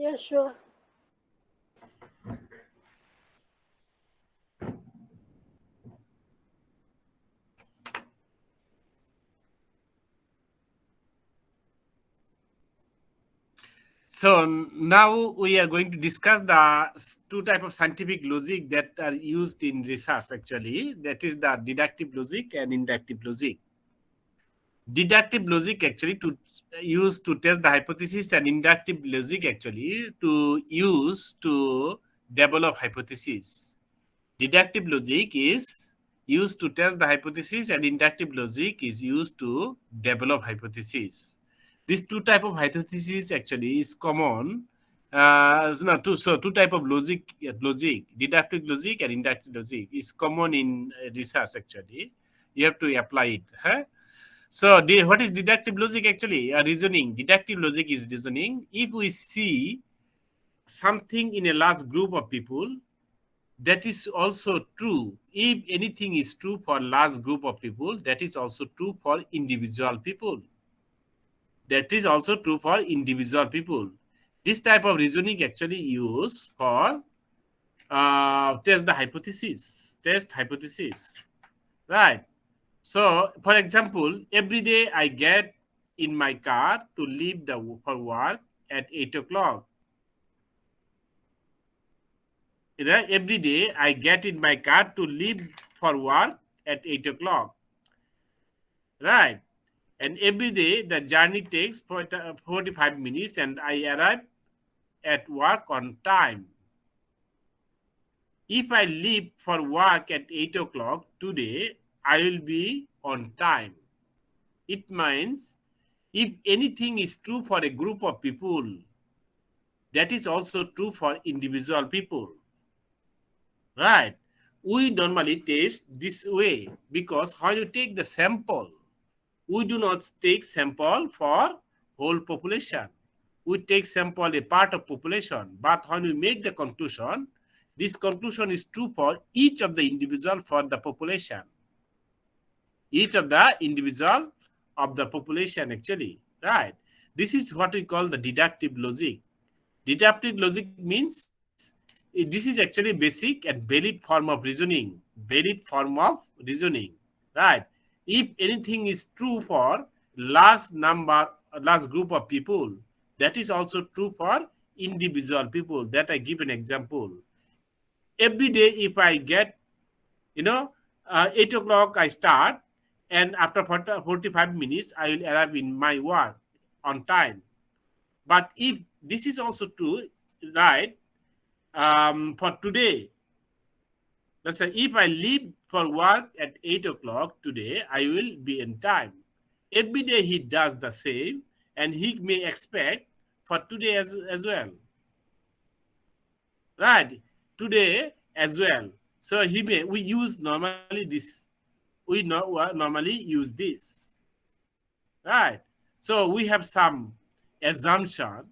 Yeah, sure. So now we are going to discuss the two type of scientific logic that are used in research actually. That is the deductive logic and inductive logic. Deductive logic actually to use to test the hypothesis, and inductive logic actually to use to develop hypothesis. Deductive logic is used to test the hypothesis, and inductive logic is used to develop hypothesis. These two type of hypothesis actually is common. No, two type of logic, deductive logic and inductive logic is common in research actually. You have to apply it. Huh? So, what is deductive logic actually? Reasoning. Deductive logic is reasoning. If we see something in a large group of people, that is also true. If anything is true for large group of people, that is also true for individual people. That is also true for individual people. This type of reasoning actually used for test the hypothesis. Test hypothesis. Right. So, for example, every day I get in my car to leave for work at 8 o'clock. Right? Every day I get in my car to leave for work at 8 o'clock. Right. And every day the journey takes 45 minutes and I arrive at work on time. If I leave for work at 8 o'clock today, I will be on time. It means if anything is true for a group of people, that is also true for individual people. Right? We normally test this way because when you take the sample, we do not take sample for whole population. We take sample a part of population, but when we make the conclusion, this conclusion is true for each of the individual for the population. Each of the individual of the population actually, right? This is what we call the deductive logic. Deductive logic means this is actually basic and valid form of reasoning. Valid form of reasoning, right? If anything is true for large number, large group of people, that is also true for individual people. That I give an example. Every day, if I get, you know, 8 o'clock I start, and after 45 minutes I will arrive in my work on time. But if this is also true, right? For today, let's say if I leave for work at 8 o'clock today, I will be in time. Every day he does the same, and he may expect for today as well, right? Today as well. So he may we use normally this. Normally use this, right? So we have some assumption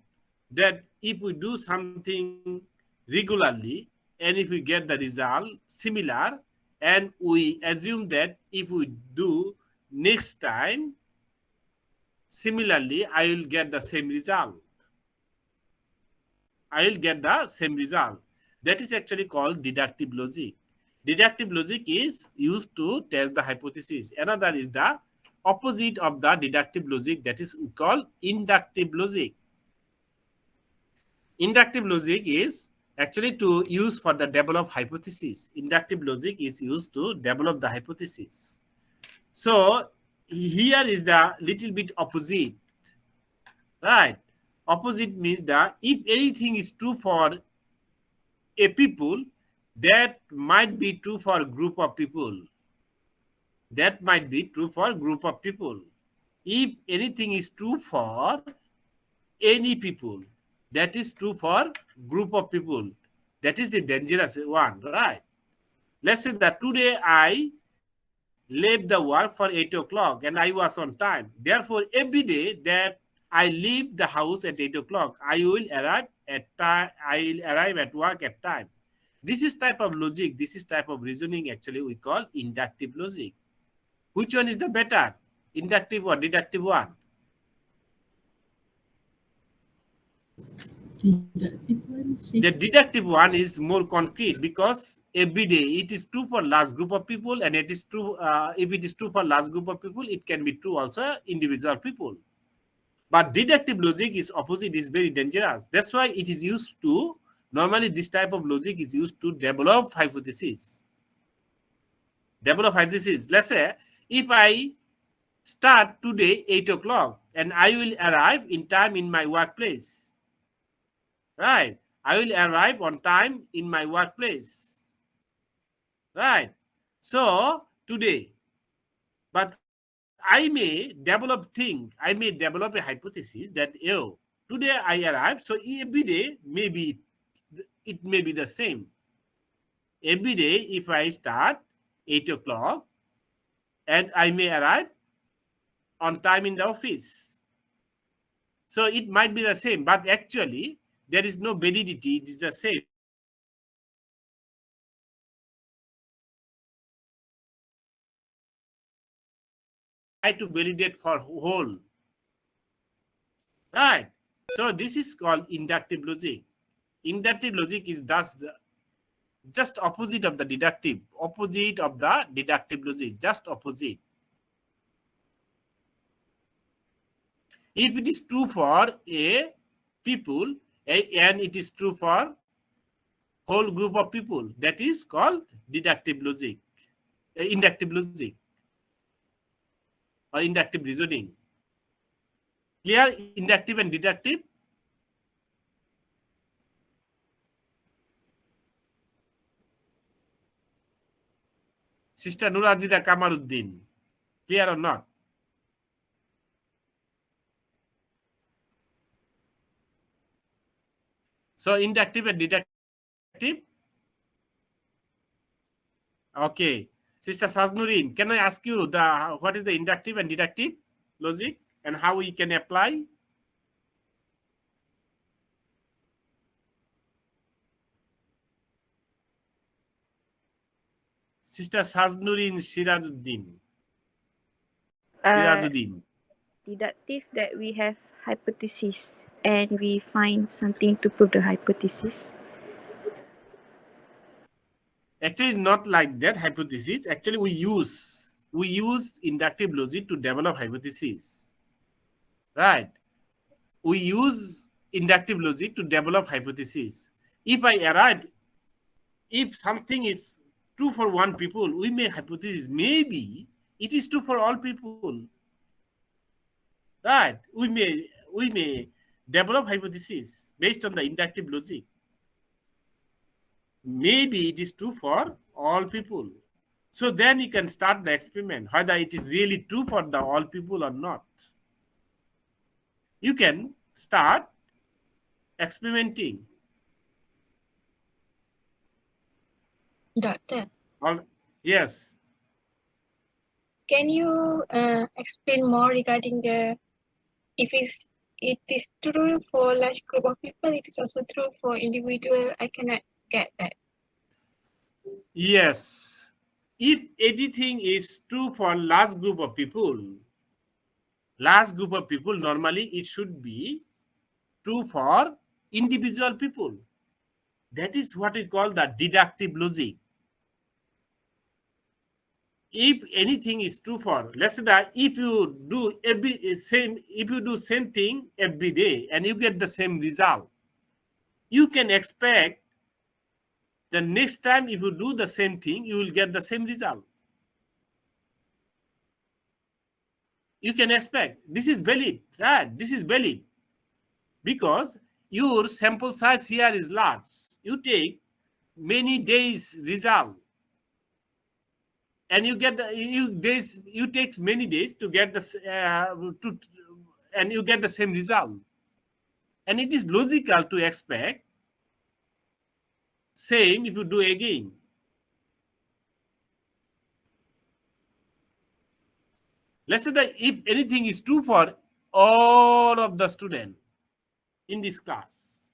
that if we do something regularly and if we get the result similar, and we assume that if we do next time similarly, I will get the same result. I will get the same result. That is actually called deductive logic. Deductive logic is used to test the hypothesis. Another is the opposite of the deductive logic, that is we call inductive logic. Inductive logic is actually to use for the develop hypothesis. Inductive logic is used to develop the hypothesis. So here is the little bit opposite, right? Opposite means that if anything is true for a people, that might be true for a group of people. That might be true for a group of people. If anything is true for any people, that is true for group of people. That is the dangerous one, right? Let's say that today I left the work for 8 o'clock and I was on time. Therefore, every day that I leave the house at 8 o'clock, I will arrive at time. I will arrive at work at time. This is type of logic. This is type of reasoning. Actually, we call inductive logic. Which one is the better, inductive or deductive one? The deductive one is more concrete because every day it is true for large group of people, and it is true if it is true for large group of people, it can be true also individual people. But deductive logic is opposite, is very dangerous. That's why it is used to, normally this type of logic is used to develop hypotheses. Let's say if I start today 8 o'clock and I will arrive in time in my workplace. Right. I will arrive on time in my workplace. Right. So today, but I may develop a hypothesis that, today I arrive, so every day maybe it may be the same. Every day, if I start 8 o'clock and I may arrive on time in the office. So it might be the same, but actually there is no validity. It is the same. Try to validate for whole. Right. So this is called inductive logic. Inductive logic is thus just opposite of the deductive. Opposite of the deductive logic. Just opposite. If it is true for a people and it is true for whole group of people, that is called deductive logic, inductive logic, or inductive reasoning. Clear? Inductive and deductive. Sister Nurazida Kamaruddin, clear or not? So inductive and deductive. Okay. Sister Sajnurin, can I ask you what is the inductive and deductive logic and how we can apply? Sister Sajnurin Sirajuddin. Deductive, that we have hypothesis and we find something to prove the hypothesis. Actually, not like that hypothesis. Actually, we use inductive logic to develop hypothesis. Right? We use inductive logic to develop hypothesis. If I arrive, if something is true for one people, we may hypothesis maybe it is true for all people. Right? We may develop hypothesis based on the inductive logic. Maybe it is true for all people. So then you can start the experiment, whether it is really true for the all people or not. You can start experimenting. Doctor. Yes. Can you explain more regarding if it is true for large group of people, it is also true for individual? I cannot get that. Yes. If anything is true for large group of people, normally it should be true for individual people. That is what we call the deductive logic. If anything is true for, let's say that if you do same thing every day and you get the same result, you can expect the next time if you do the same thing, you will get the same result. You can expect. This is valid, right? This is valid because your sample size here is large. You take many days result, and you get you take many days to get and you get the same result. And it is logical to expect same if you do again. Let's say that if anything is true for all of the students in this class,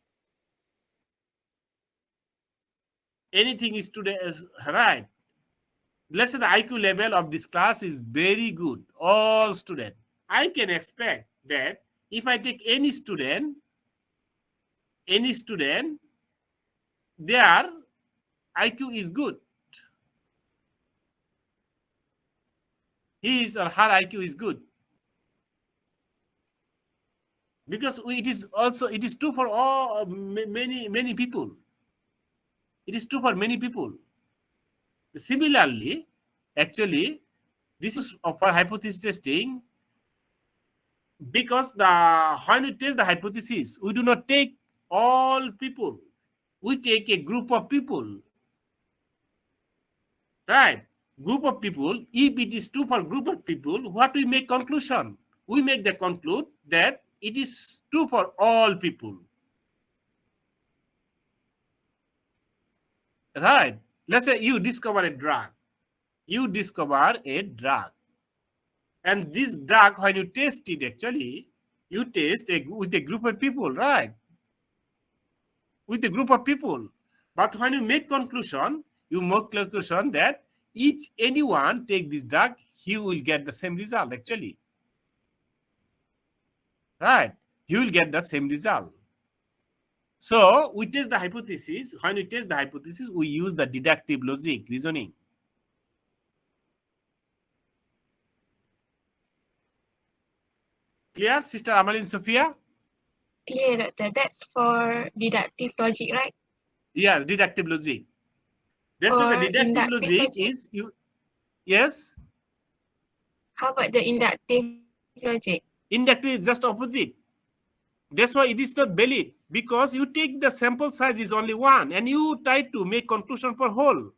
anything is today, right? Let's say the IQ level of this class is very good, all students. I can expect that if I take any student any student, their IQ is good. His or her IQ is good. Because it is true for all many people. It is true for many people. Similarly, actually, this is for hypothesis testing, because when we test the hypothesis, we do not take all people. We take a group of people. Right? Group of people. If it is true for group of people, what we make conclusion? We make the conclude that it is true for all people. Right? Let's say you discover a drug. You discover a drug. And this drug, when you test it, actually, you test with a group of people, right? With a group of people. But when you make conclusion, you make conclusion that anyone take this drug, he will get the same result, actually. Right? He will get the same result. So we test the hypothesis. When we test the hypothesis, we use the deductive logic, reasoning. Clear, Sister Amalin Sophia? Clear, Doctor. That's for deductive logic, right? Yes, deductive logic. That's why the Or deductive inductive logic logic? is you. Yes? How about the inductive logic? Inductive is just opposite. That's why it is not valid, because you take the sample size is only one and you try to make conclusion for whole.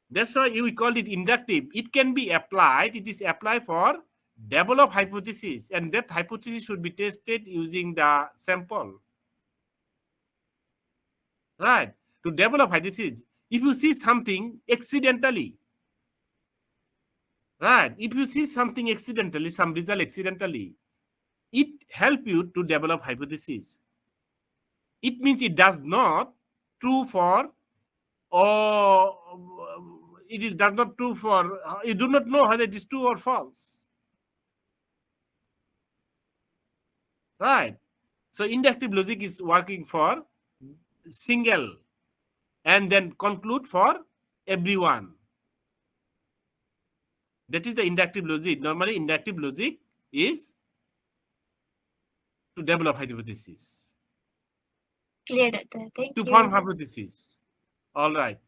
That's why we call it inductive. It can be applied. It is applied for develop hypothesis, and that hypothesis should be tested using the sample. Right? To develop hypothesis, if you see something accidentally, right? If you see something accidentally, some result accidentally, it help you to develop hypothesis. It means it does not true for, or does not true for, you do not know whether it is true or false. Right? So inductive logic is working for single and then conclude for everyone. That is the inductive logic. Normally, inductive logic is to develop hypothesis. Clear, Doctor. Thank you. To form hypothesis. All right.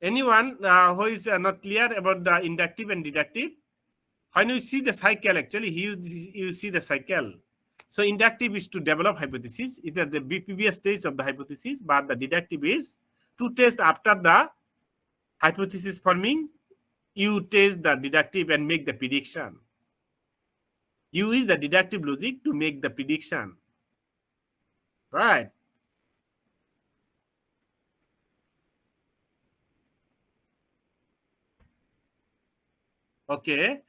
Anyone who is not clear about the inductive and deductive? When you see the cycle, actually, you see the cycle. So inductive is to develop hypothesis. It is the previous stage of the hypothesis, but the deductive is to test after the hypothesis forming. You test the deductive and make the prediction. You use the deductive logic to make the prediction. Right? Okay.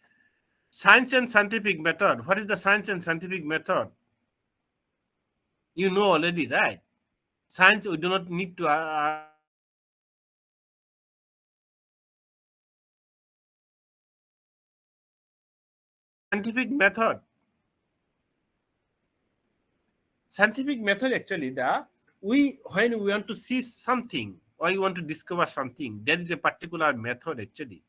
Science and scientific method. What is the science and scientific method? You know already, right? Science, we do not need to scientific method. Scientific method, actually, when we want to see something or you want to discover something, there is a particular method, actually.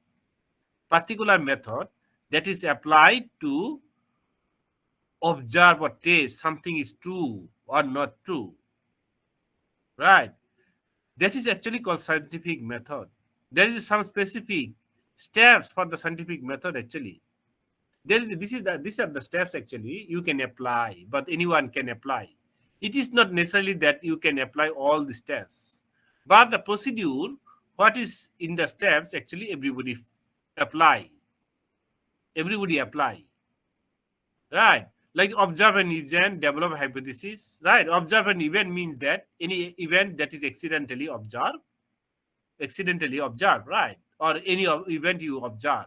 Particular method that is applied to observe or test something is true or not true. Right? That is actually called scientific method. There is some specific steps for the scientific method, actually. These are the steps, actually, you can apply, but anyone can apply. It is not necessarily that you can apply all the steps, but the procedure, what is in the steps, actually, everybody apply. Everybody apply. Right? Like observe an event, develop a hypothesis. Right? Observe an event means that any event that is accidentally observed, right? Or any event you observe.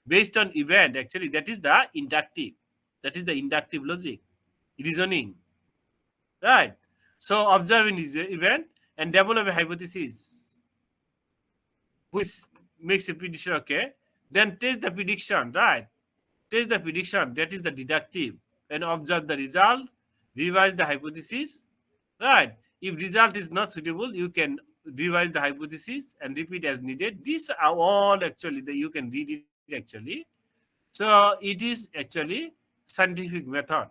Based on event, actually, that is the inductive. That is the inductive logic, reasoning. Right? So observe an event and develop a hypothesis, which makes a prediction, okay? Then test the prediction, right? Test the prediction, that is the deductive. and observe the result, revise the hypothesis, right? If result is not suitable, you can revise the hypothesis and repeat as needed. These are all actually that you can read it actually. So it is actually scientific method.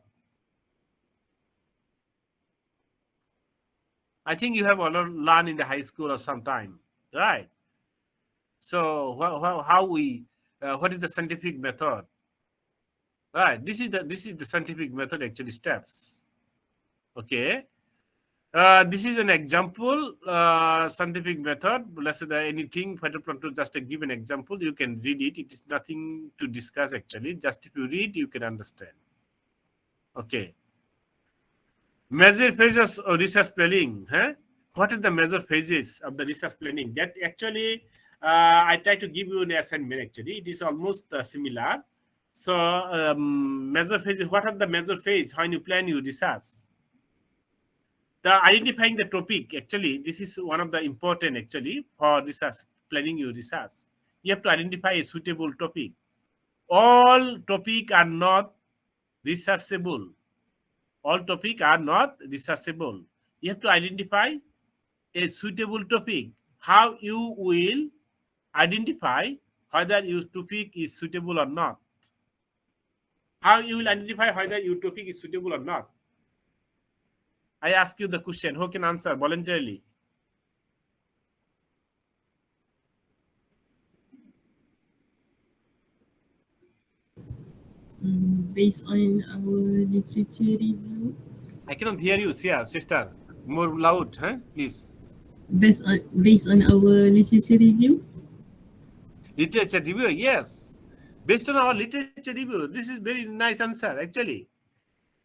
I think you have already learned in the high school or sometime, right? So how we what is the scientific method? Right. This is the scientific method actually steps. Okay. This is an example scientific method. Let's say that anything phytoplankton, just to give an example, you can read it. It is nothing to discuss actually. Just if you read, you can understand. Okay. Major phases of research planning. Huh? What are the major phases of the research planning? That actually, I try to give you an assignment actually. It is almost similar. So, major phases, what are the major phases when you plan your research? The identifying the topic, actually, this is one of the important actually for research, planning your research. You have to identify a suitable topic. All topic are not researchable. All topic are not researchable. You have to identify a suitable topic. How you will identify whether your topic is suitable or not? How you will identify whether your topic is suitable or not? I ask you the question. Who can answer voluntarily? Based on our literature review. I cannot hear you, Sia, sister. More loud, huh? Please. Based on our literature review. Literature review, yes. Based on our literature review, this is very nice answer. Actually,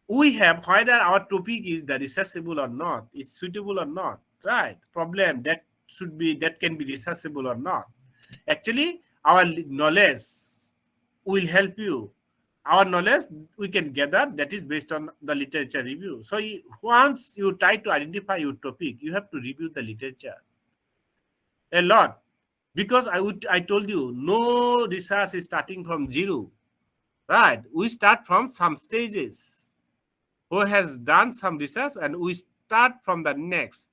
we have whether our topic is the researchable or not, it's suitable or not, right? Problem that can be researchable or not. Actually, our knowledge will help you. Our knowledge we can gather that is based on the literature review. So once you try to identify your topic, you have to review the literature a lot, because I told you no research is starting from zero, right? We start from some stages. Who has done some research and we start from the next,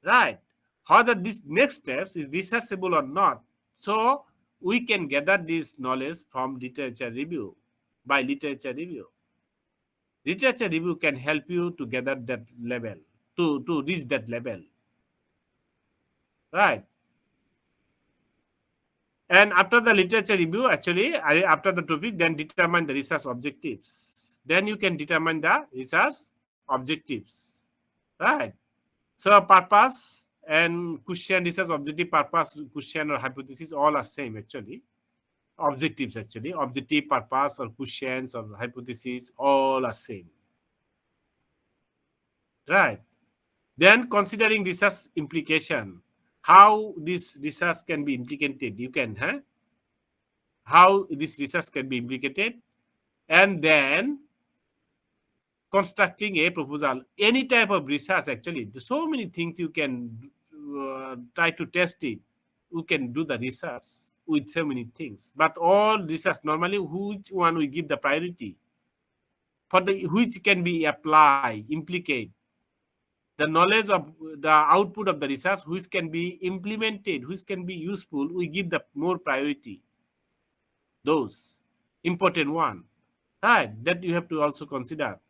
right? Whether this next steps is researchable or not. So we can gather this knowledge from literature review. By literature review, literature review can help you to gather that level, to reach that level, right? And after the literature review, actually, after the topic, then determine the research objectives. Then you can determine the research objectives, right? So purpose and question, research objective, purpose, question or hypothesis, all are same actually. Objectives actually, objective, purpose or questions or hypothesis, all are same, right? Then considering research implication, how this research can be implicated, you can, how this research can be implicated, and then constructing a proposal. Any type of research actually, there's so many things you can try to test it. You can do the research with so many things, but all research normally which one we give the priority for, the which can be apply, implicate the knowledge of the output of the research, which can be implemented, which can be useful, we give the more priority, those important one, right? That you have to also consider.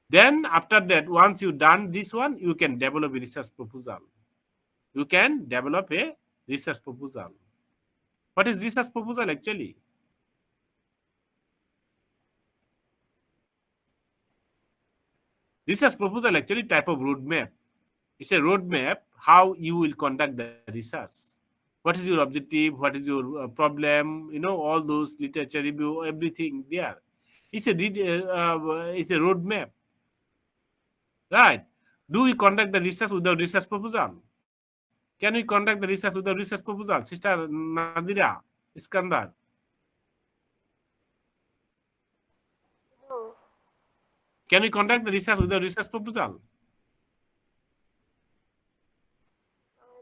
Then after that, once you done this one, you can develop a research proposal. You can develop a research proposal. What is research proposal actually? Research proposal actually type of roadmap. It's a roadmap how you will conduct the research. What is your objective? What is your problem? All those literature review, everything there. It's a roadmap, right? Do we conduct the research without research proposal? Can we conduct the research without research proposal? Sister Nadira, Iskandar. No. Can we conduct the research without research proposal?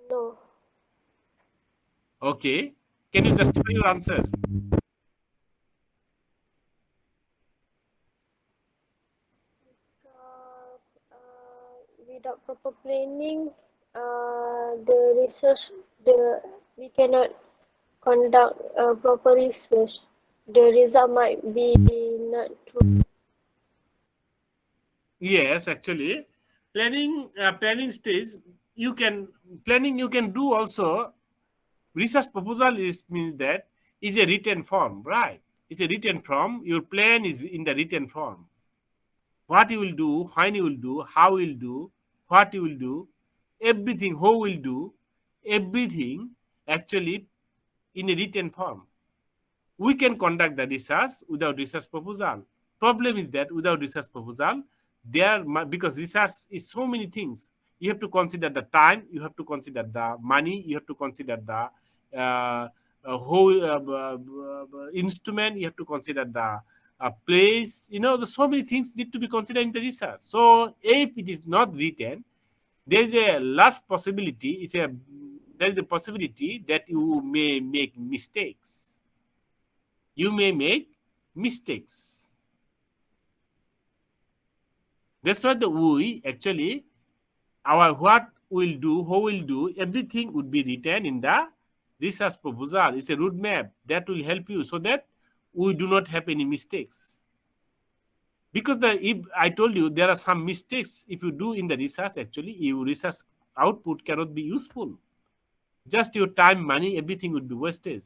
No. Okay. Can you justify your answer? without proper planning, the research, we cannot conduct proper research. The result might be not true. Yes, actually, planning stage, you can do also. Research proposal means that is a written form, right? It's a written form. Your plan is in the written form. What you will do, when you will do, how you will do, what you will do, everything, who will do, everything actually in a written form. We can conduct the research without research proposal. Problem is that without research proposal, because research is so many things. You have to consider the time, you have to consider the money, you have to consider the whole instrument, you have to consider the place. So many things need to be considered in the research. So if it is not written, there is a large possibility. There is a possibility that you may make mistakes. You may make mistakes. That's why we actually, what we'll do, how we'll do, everything would be written in the research proposal. It's a roadmap that will help you so that we do not have any mistakes. Because if I told you there are some mistakes if you do in the research, actually your research output cannot be useful. Just your time, money, everything would be wasted.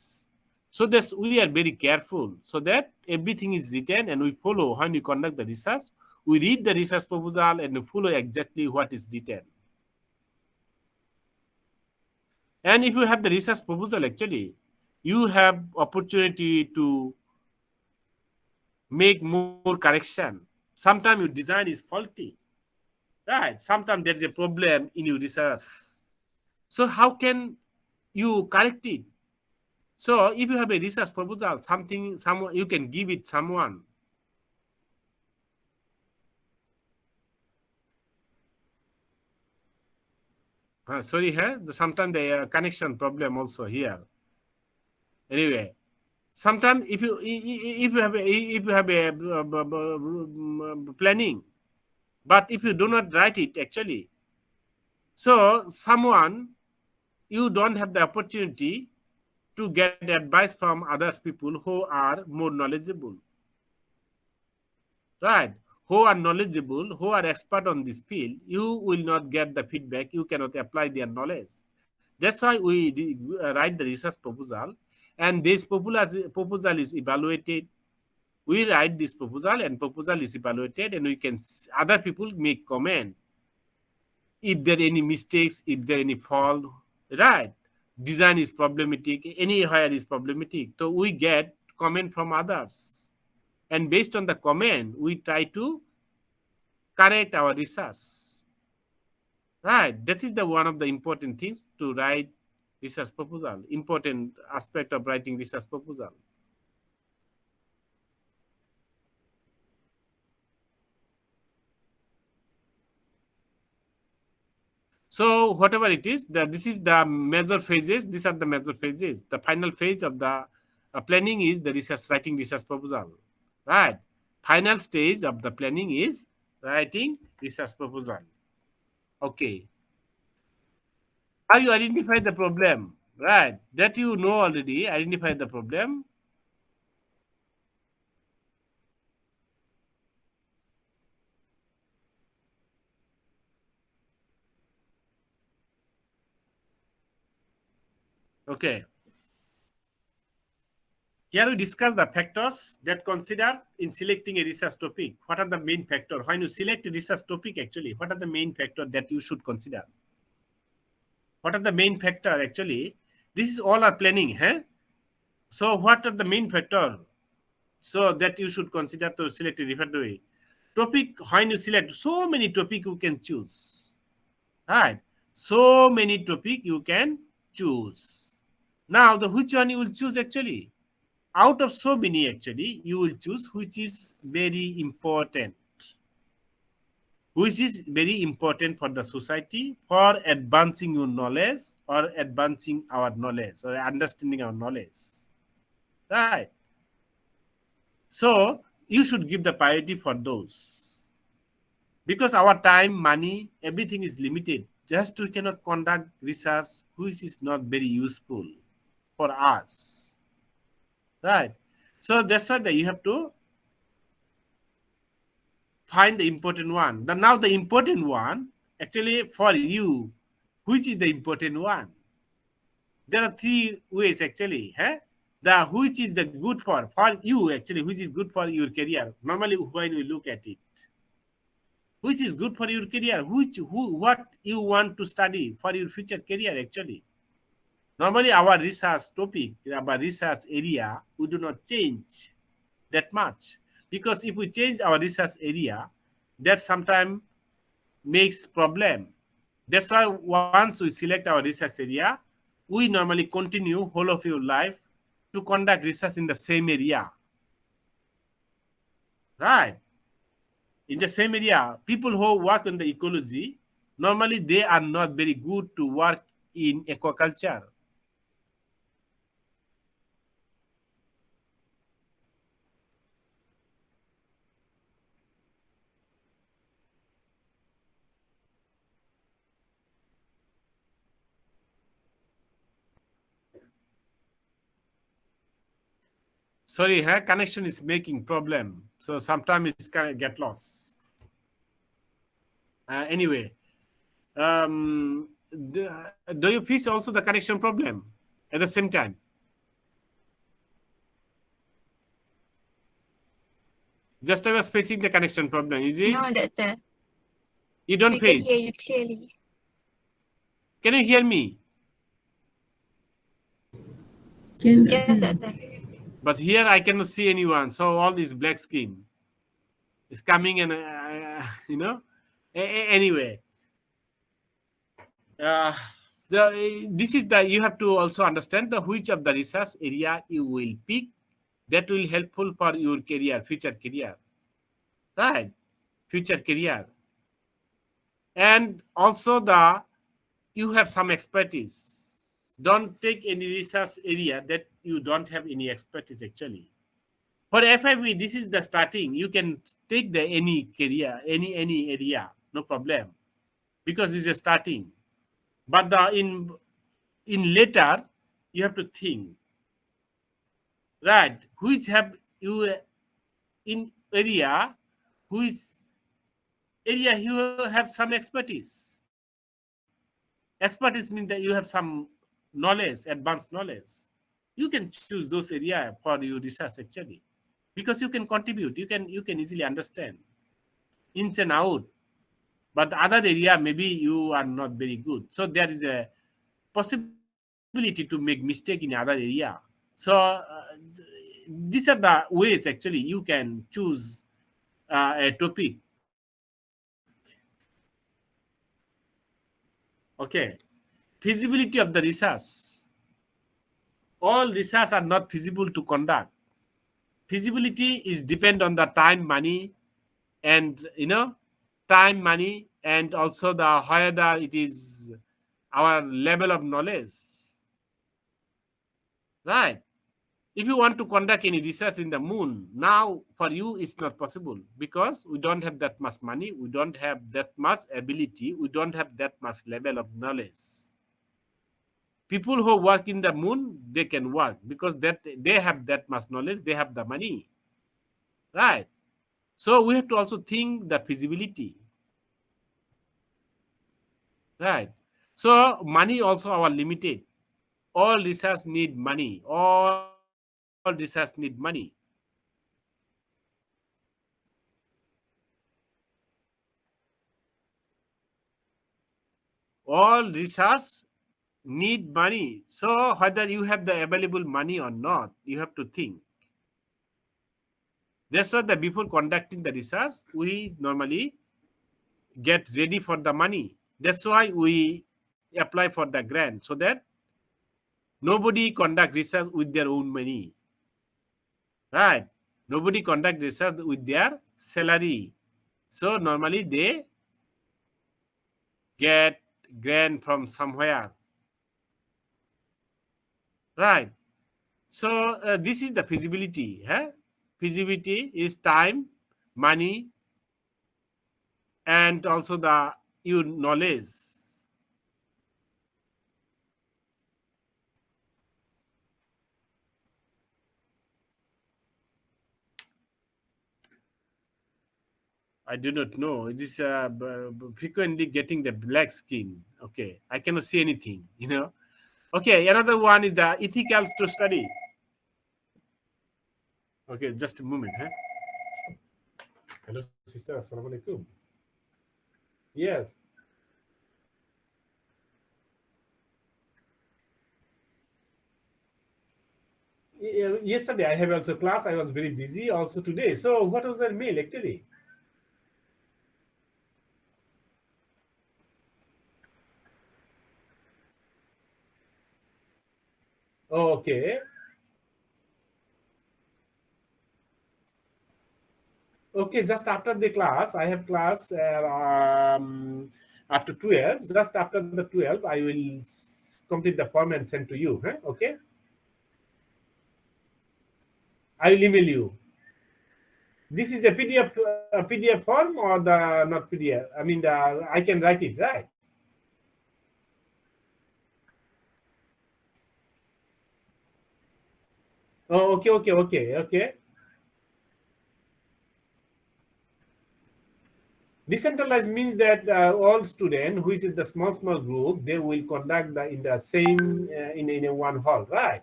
So that we are very careful so that everything is written and we follow when we conduct the research. We read the research proposal and we follow exactly what is written. And if you have the research proposal, actually, you have opportunity to make more correction. Sometimes your design is faulty, right? Sometimes there is a problem in your research. So how can you correct it? So if you have a research proposal, someone you can give it someone. Sorry, sometimes the connection problem also here. Anyway, sometimes if you have a planning, but if you do not write it actually, so someone you don't have the opportunity to get advice from others people who are more knowledgeable, right? Who are knowledgeable, who are expert on this field. You will not get the feedback. You cannot apply their knowledge. That's why we write the research proposal, and this proposal is evaluated. We write this proposal, and proposal is evaluated, and we can other people make comment if there are any mistakes, if there are any fault, right? Design is problematic, anywhere is problematic. So we get comment from others, and based on the comment, we try to correct our research. Right, that is the one of the important things to write research proposal. Important aspect of writing research proposal. So whatever it is, this is the major phases. These are the major phases. The final phase of the planning is the writing research proposal. Right. Final stage of the planning is writing research proposal. Okay. How you identify the problem, right? That you know already. Identify the problem. Okay. Here we discuss the factors that consider in selecting a research topic. What are the main factors? When you select a research topic, actually, what are the main factors that you should consider? What are the main factors, actually? This is all our planning, huh? So what are the main factors? So that you should consider to select a research topic. When you select, so many topics you can choose. Right? So many topics you can choose. Now, which one you will choose, actually? Out of so many, actually, you will choose which is very important. Which is very important for the society, for advancing your knowledge or advancing our knowledge or understanding our knowledge. Right. So you should give the priority for those. Because our time, money, everything is limited. Just we cannot conduct research which is not very useful for us. Right? So that's why that you have to find the important one. Now the important one, actually for you, which is the important one? There are three ways actually. The which is the good for you actually, which is good for your career. Normally when we look at it, which is good for your career, what you want to study for your future career actually. Normally our research topic, our research area, we do not change that much, because if we change our research area, that sometimes makes problem. That's why once we select our research area, we normally continue whole of your life to conduct research in the same area. Right? In the same area, people who work on the ecology, normally they are not very good to work in aquaculture. Sorry, connection is making problem. So sometimes it's kind of get lost. Anyway, do you face also the connection problem at the same time? Just I was facing the connection problem, is it? No, Doctor. You don't We can face. hear you clearly. Can you hear me? Can Yes, Doctor. But here I cannot see anyone. So all this black skin is coming and, you know. Anyway, uh, this is the, you have to also understand the which of the research area you will pick that will helpful for your career, future career. Right? Future career. And also the, you have some expertise. Don't take any research area that you don't have any expertise actually. For FIB, this is the starting. You can take the any career, any area, no problem, because this is starting. But the in later, you have to think, right? Which have you in area, which area you have some expertise. Expertise means that you have some knowledge, advanced knowledge. You can choose those area for your research actually, because you can contribute. You can easily understand ins and out. But the other area maybe you are not very good. So there is a possibility to make mistake in other area. So these are the ways actually you can choose a topic. Okay, feasibility of the research. All research are not feasible to conduct. Feasibility is depend on the time, money, and time, money, and also the whether it is our level of knowledge. Right? If you want to conduct any research in the moon, now for you it's not possible, because we don't have that much money, we don't have that much ability, we don't have that much level of knowledge. People who work in the moon, they can work because that they have that much knowledge, they have the money. Right? So we have to also think the feasibility. Right? So money also our limited. All research need money. All research need money. All research need money. So whether you have the available money or not, you have to think. That's why before conducting the research, we normally get ready for the money. That's why we apply for the grant, so that nobody conduct research with their own money. Right? Nobody conduct research with their salary. So normally they get grant from somewhere. Right? So this is the feasibility. Feasibility is time, money, and also the your knowledge. I do not know. It is frequently getting the black skin. Okay, I cannot see anything. Okay, another one is the ethical to study. Okay, just a moment. Huh? Hello, sister. Assalamu alaikum. Yes. Yesterday I have also class. I was very busy also today. So what was the mail actually? Oh, okay. Okay, just after the class, I have class after 12. Just after the 12, I will complete the form and send to you. Huh? Okay. I will email you. This is a PDF form or the not PDF? I mean, I can write it, right? Oh, okay. Decentralized means that all students, which is the small group, they will conduct in the same in a one hall, right?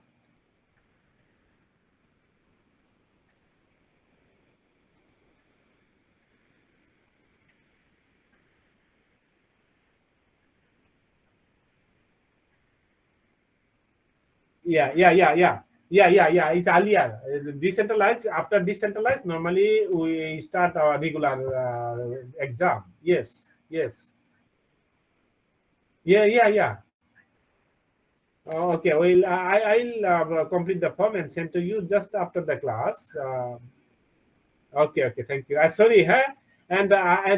Yeah. It's earlier. Decentralized. After decentralized, normally we start our regular exam. Yes. Yeah. Okay. Well, I'll complete the form and send to you just after the class. Okay. Thank you. Sorry, huh? And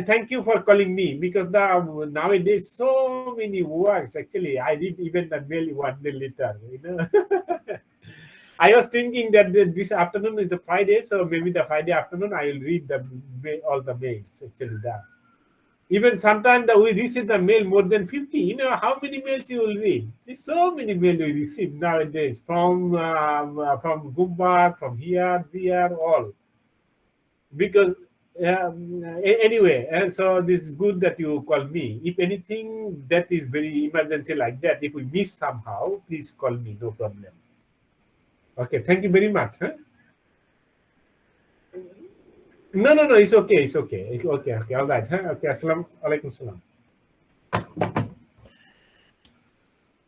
thank you for calling me because nowadays so many works. Actually, I did even the mail one day later. I was thinking that this afternoon is a Friday, so maybe the Friday afternoon I will read all the mails. Actually, that even sometimes we receive the mail more than 50. How many mails you will read? There's so many mails we receive nowadays from Gumbak, from here, there, all because anyway. And so this is good that you call me. If anything that is very emergency like that, if we miss somehow, please call me. No problem. Okay, thank you very much. Huh? No. It's okay. Okay. All right. Huh? Okay. Assalamu alaikum salam.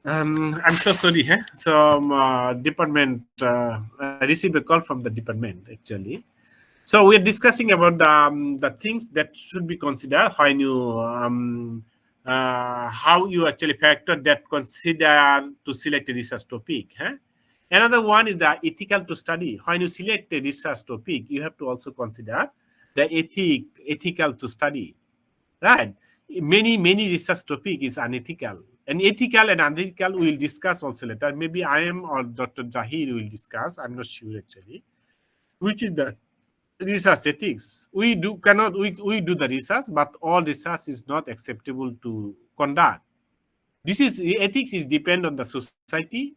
I'm so sorry. Huh? So, department, I received a call from the department actually. So we're discussing about the things that should be considered when you how you actually factor that consider to select a research topic. Huh? Another one is the ethical to study. When you select a research topic, you have to also consider the ethical to study. Right? Many research topic is unethical. And ethical and unethical we will discuss also later. Maybe I am or Dr. Zahir will discuss. I'm not sure actually. Which is the research ethics. We do the research, but all research is not acceptable to conduct. Ethics is depend on the society.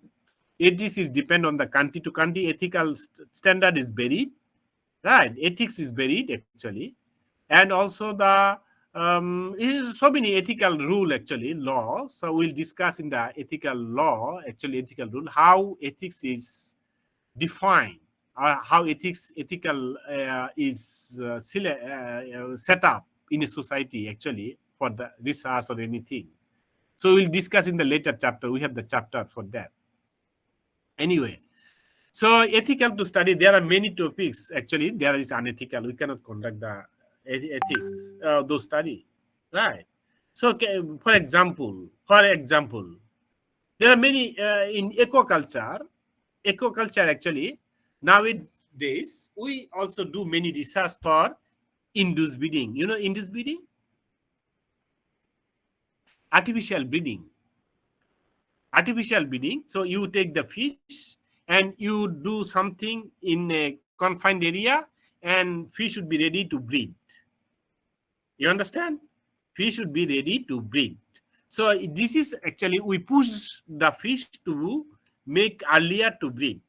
Ethics is depend on the country to country. Ethical standard is buried, right? Ethics is buried actually, and also the is so many ethical rule actually law. So we'll discuss in the ethical law actually ethical rule how ethics is defined, how ethical is set up in a society actually for the research or anything. So we'll discuss in the later chapter. We have the chapter for that. Anyway, so ethical to study, there are many topics. Actually, there is unethical. We cannot conduct the ethics, those study, right? So, for example, there are many in ecoculture. Ecoculture actually nowadays we also do many research for induced breeding. You know induced breeding, artificial breeding. So you take the fish and you do something in a confined area, and fish should be ready to breed. You understand? Fish should be ready to breed. So this is actually, we push the fish to make earlier to breed.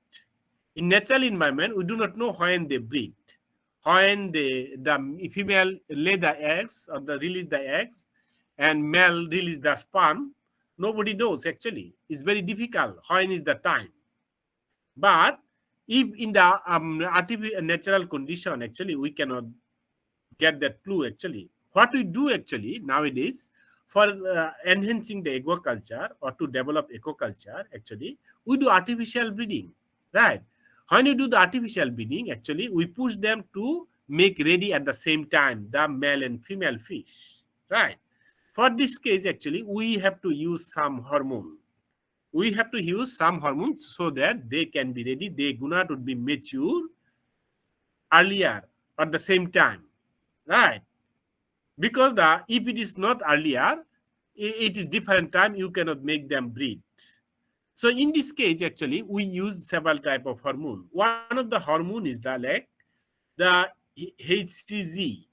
In natural environment, we do not know when they breed. When the female lay the eggs or release the eggs and male release the sperm, nobody knows actually. It's very difficult. When is the time? But if in the artificial natural condition, actually, we cannot get that clue actually. What we do actually nowadays for enhancing the aquaculture or to develop aquaculture, actually, we do artificial breeding, right? When you do the artificial breeding, actually, we push them to make ready at the same time, the male and female fish, right? For this case, actually, we have to use some hormone. We have to use some hormones so that they can be ready. The gonad would be mature earlier at the same time, right? Because if it is not earlier, it is different time, you cannot make them breed. So in this case, actually, we use several type of hormone. One of the hormone is the HCG,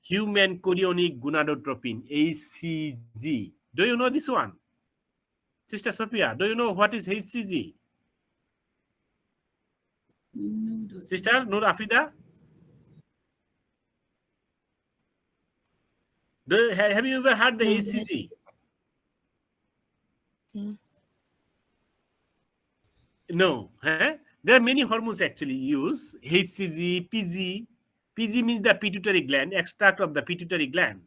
human chorionic gonadotropin, HCG. Do you know this one? Sister Sophia, do you know what is HCG? No, Sister Nur Afida? Have you ever heard the No, HCG? Mm. No. Huh? There are many hormones actually used. HCG, PG. PG means the pituitary gland, extract of the pituitary gland.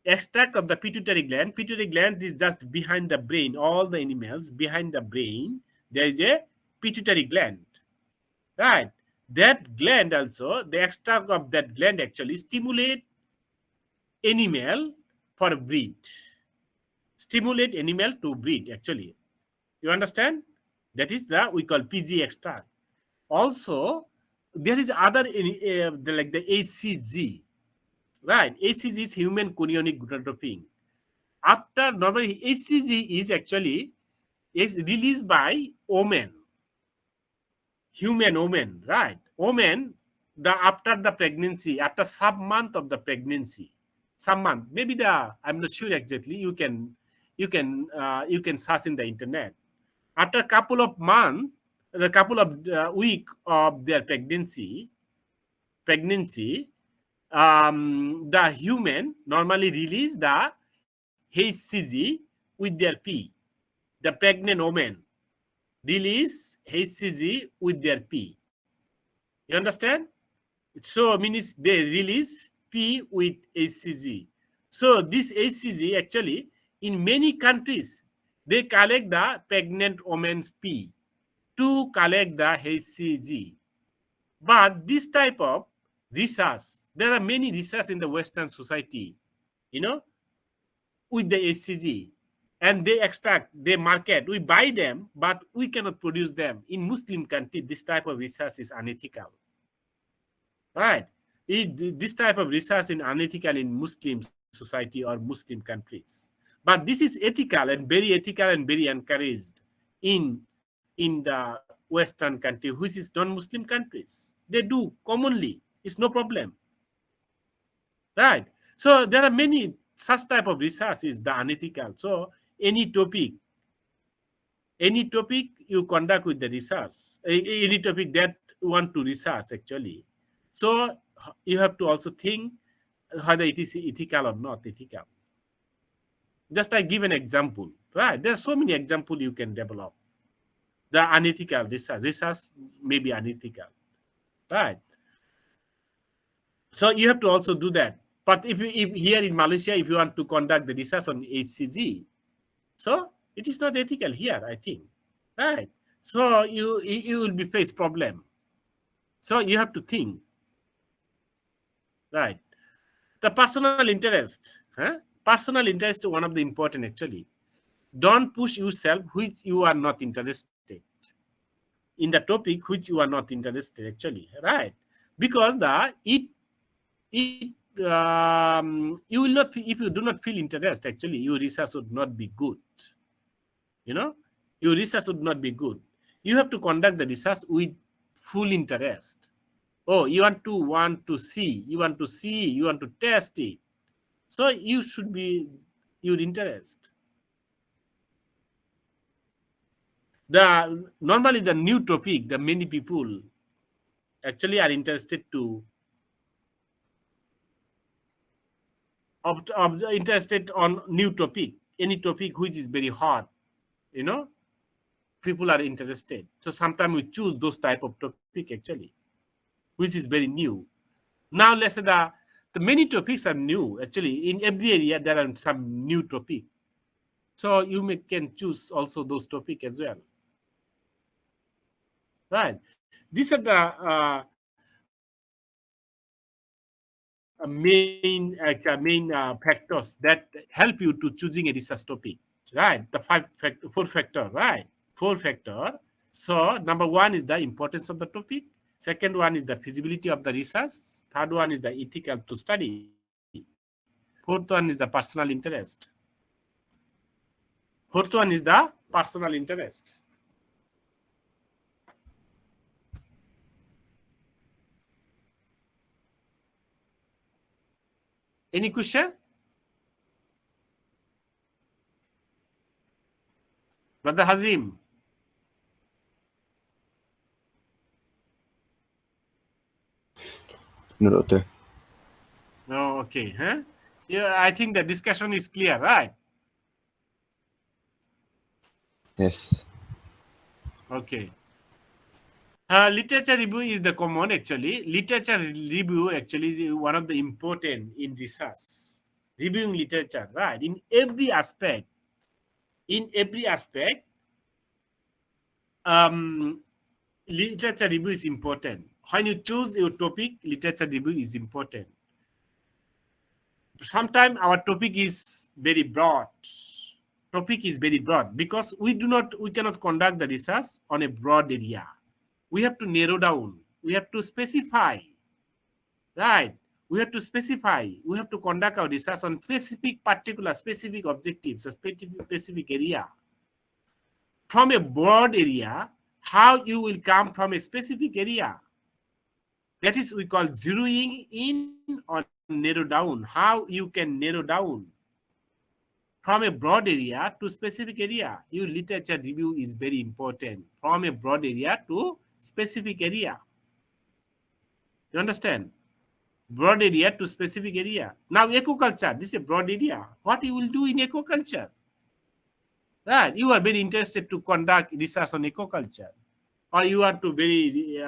Extract of the pituitary gland. Pituitary gland is just behind the brain. All the animals, behind the brain, there is a pituitary gland. Right? That gland also, the extract of that gland actually stimulate animal for breed. Stimulate animal to breed actually. You understand? That is we call PG extract. Also, there is other like the HCG, right? HCG is human chorionic gonadotropin. After normally HCG is actually released by women, human women, right? Women, after the pregnancy, after some month of the pregnancy, some month, maybe I'm not sure exactly. You can search in the internet. After a couple of months, a couple of week of their pregnancy, the human normally release the HCG with their pee. The pregnant woman release HCG with their pee. You understand? So means they release pee with HCG. So this HCG actually in many countries they collect the pregnant woman's pee to collect the HCG. But this type of research, there are many research in the Western society, with the HCG. And they extract, they market, we buy them, but we cannot produce them. In Muslim country, this type of research is unethical. Right? This type of research is unethical in Muslim society or Muslim countries. But this is ethical and very encouraged in the Western country, which is non-Muslim countries. They do commonly. It's no problem. Right? So there are many such type of research is the unethical. So any topic you conduct with the research, any topic that you want to research actually. So you have to also think whether it is ethical or not ethical. Just I give an example, right? There are so many examples you can develop. The unethical research may be unethical, right? So you have to also do that. But if here in Malaysia, if you want to conduct the research on HCG, so it is not ethical here, I think, right? So you will be face problem. So you have to think, right? The personal interest, personal interest is one of the important actually. Don't push yourself which you are not interested in the topic which you are not interested actually, right? Because you will not, if you do not feel interest actually, your research would not be good. Your research would not be good. You have to conduct the research with full interest. Oh, you want to see, you want to test it. So you should be your interest. Normally the new topic, the many people actually are interested to interested on new topic, any topic which is very hot, people are interested. So sometimes we choose those type of topic actually, which is very new. Now let's say the many topics are new actually. In every area there are some new topic. So you can choose also those topic as well. Right. These are the main factors that help you to choosing a research topic. Right. The four factor. Right. Four factor. So number one is the importance of the topic. Second one is the feasibility of the research. Third one is the ethical to study. Fourth one is the personal interest. Fourth one is the personal interest. Any question? Brother Hazim. No, Doctor. Oh, okay. Huh? Yeah, I think the discussion is clear, right? Yes. Okay. Literature review is the common actually. Literature review actually is one of the important in research. Reviewing literature, right? In every aspect, literature review is important. When you choose your topic, literature review is important. Sometimes our topic is very broad. Topic is very broad because we cannot conduct the research on a broad area. We have to narrow down. We have to specify. Right? We have to specify. We have to conduct our research on specific objectives, a specific area. From a broad area, how you will come from a specific area. That is we call zeroing in or narrow down. How you can narrow down from a broad area to specific area. Your literature review is very important. From a broad area to specific area. You understand? Broad area to specific area. Now ecoculture, this is a broad area. What you will do in ecoculture? Right? You are very interested to conduct research on ecoculture, or you are to very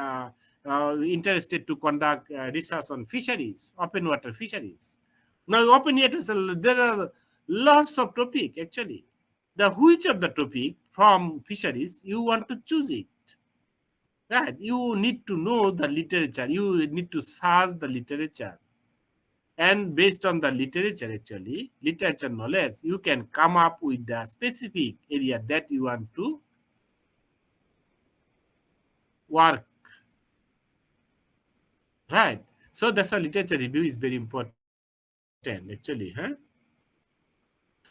interested to conduct research on fisheries, open water fisheries. Now, open water, there are lots of topic actually. The which of the topic from fisheries you want to choose it. Right? You need to know the literature. You need to search the literature. And based on the literature, actually, literature knowledge, you can come up with the specific area that you want to work. Right. So that's why literature review is very important, actually.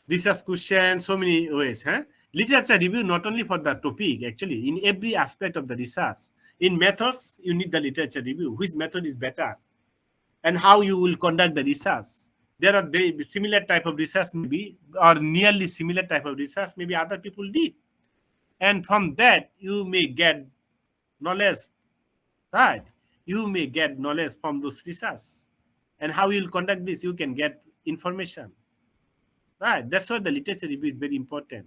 Research question, so many ways. Literature review not only for the topic, actually, in every aspect of the research. In methods, you need the literature review. Which method is better? And how you will conduct the research. There are similar type of research maybe, or nearly similar type of research maybe other people did. And from that, you may get knowledge, right? You may get knowledge from those research. And how you will conduct this, you can get information. Right, that's why the literature review is very important.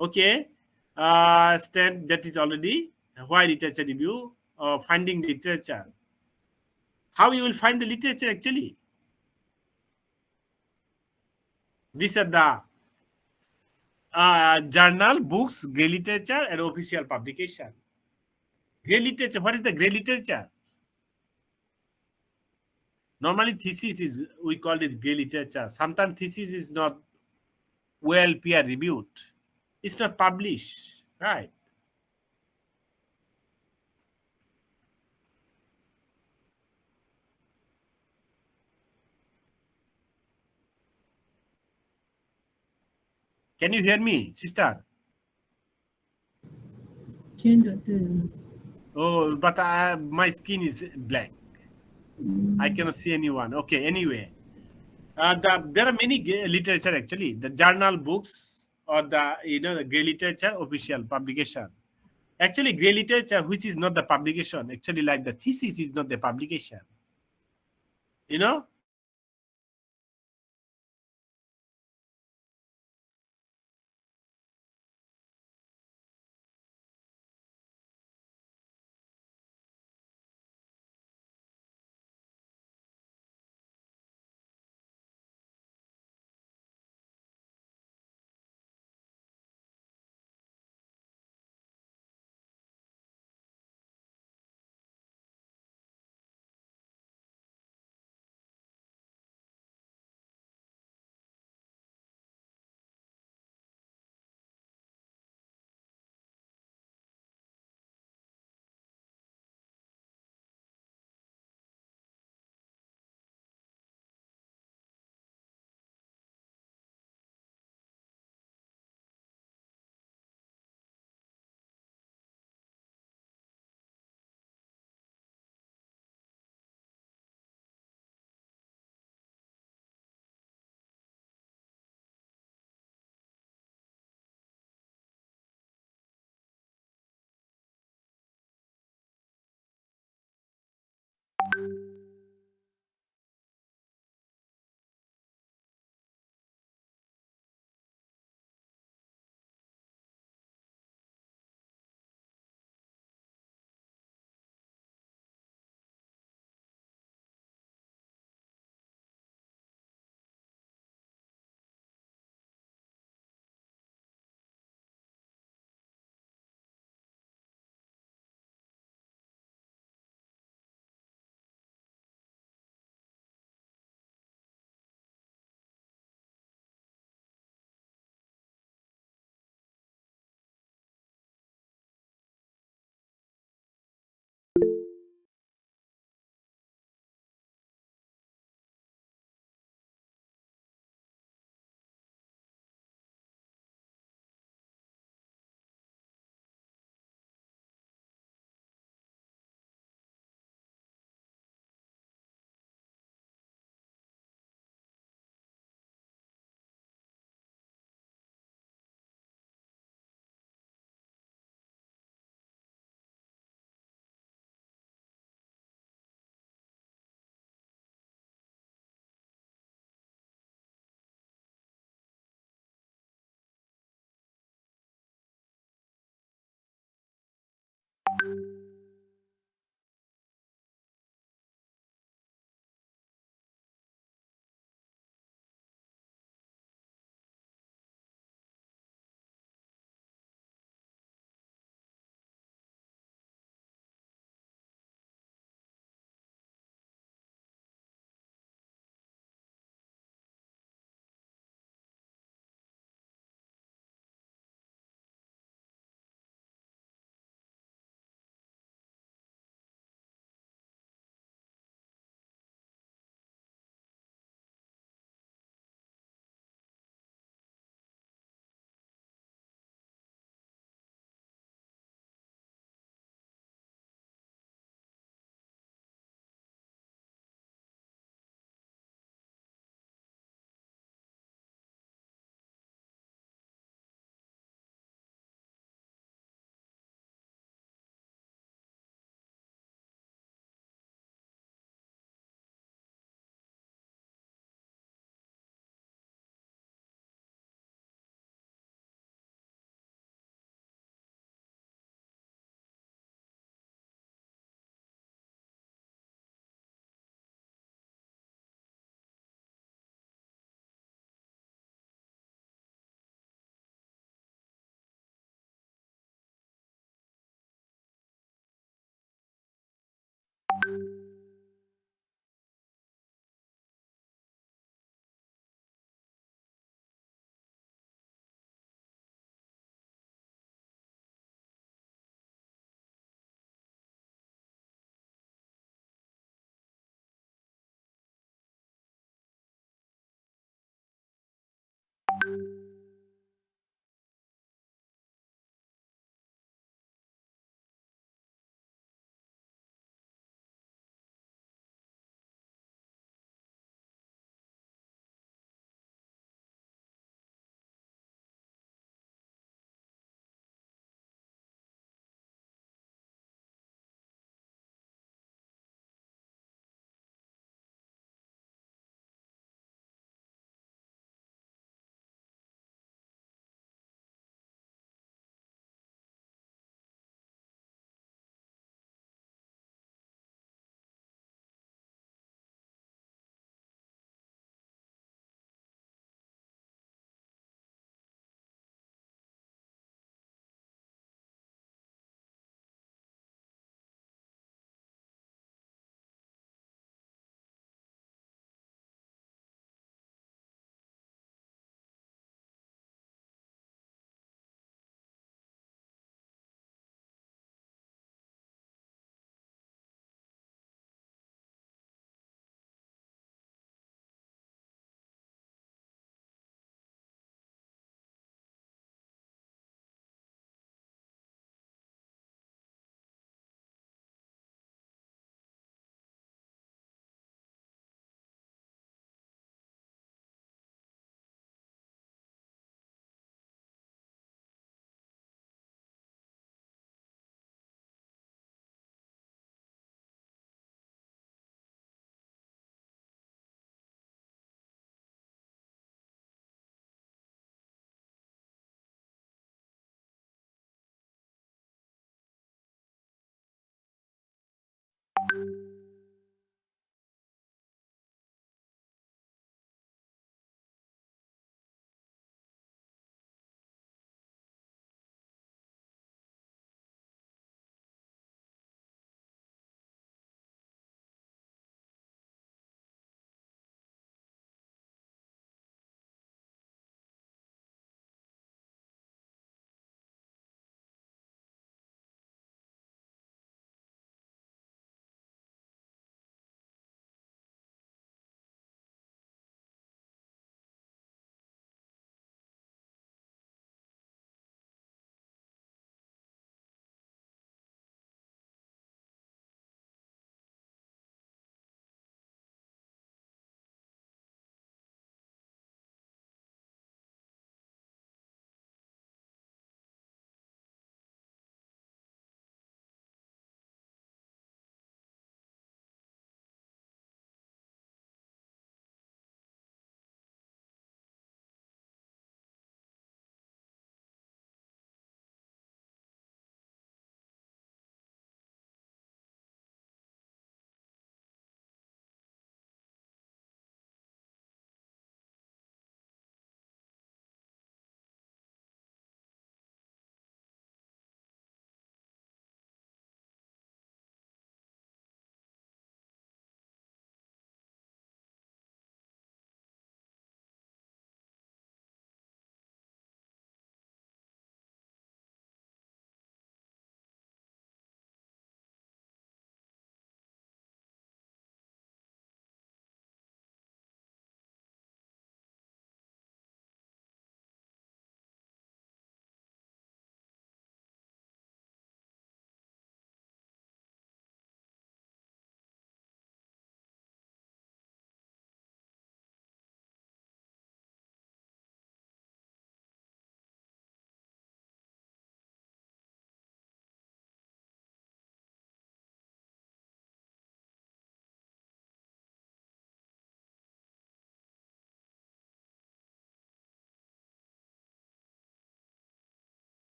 Okay, that is already why literature review, finding literature. How you will find the literature actually? These are the journal, books, grey literature, and official publication. Grey literature, what is the grey literature? Normally thesis is, we call it grey literature. Sometimes thesis is not well peer reviewed. It's not published, right? Can you hear me, sister? Can, Doctor. Oh, but my skin is black. I cannot see anyone. Okay, anyway. There are many literature actually. The journal books or the grey literature official publication. Actually, grey literature, which is not the publication, actually like the thesis is not the publication. You know,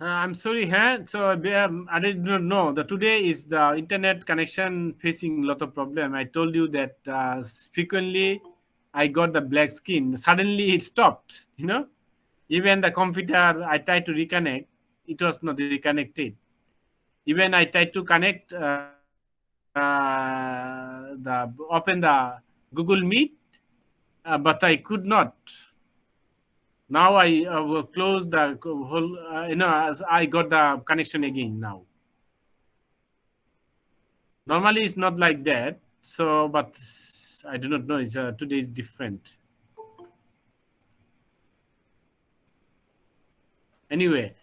I'm sorry, huh? So I did not know that today is the internet connection facing a lot of problem. I told you that frequently I got the black screen. Suddenly it stopped. Even the computer I tried to reconnect, it was not reconnected. Even I tried to connect open the Google Meet, but I could not. Now I will close the whole, as I got the connection again now. Normally it's not like that. So, but I do not know. Today is different. Anyway,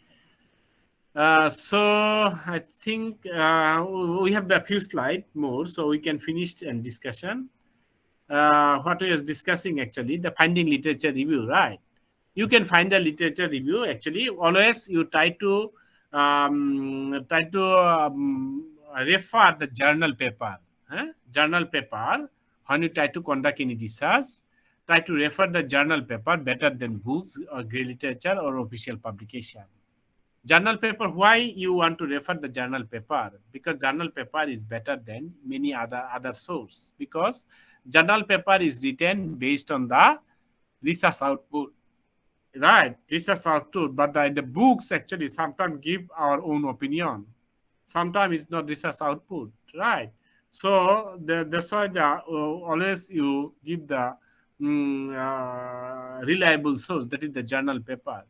so I think we have a few slides more, so we can finish and discussion. What we are discussing actually, the finding literature review, right? You can find the literature review actually. Always you try to refer the journal paper. Journal paper, when you try to conduct any research, try to refer the journal paper better than books or grey literature or official publication. Journal paper, why you want to refer the journal paper? Because journal paper is better than many other source, because journal paper is written based on the research output, right? Research output, but the books actually sometimes give our own opinion, sometimes it's not research output, right? So that's why always you give the reliable source, that is the journal paper.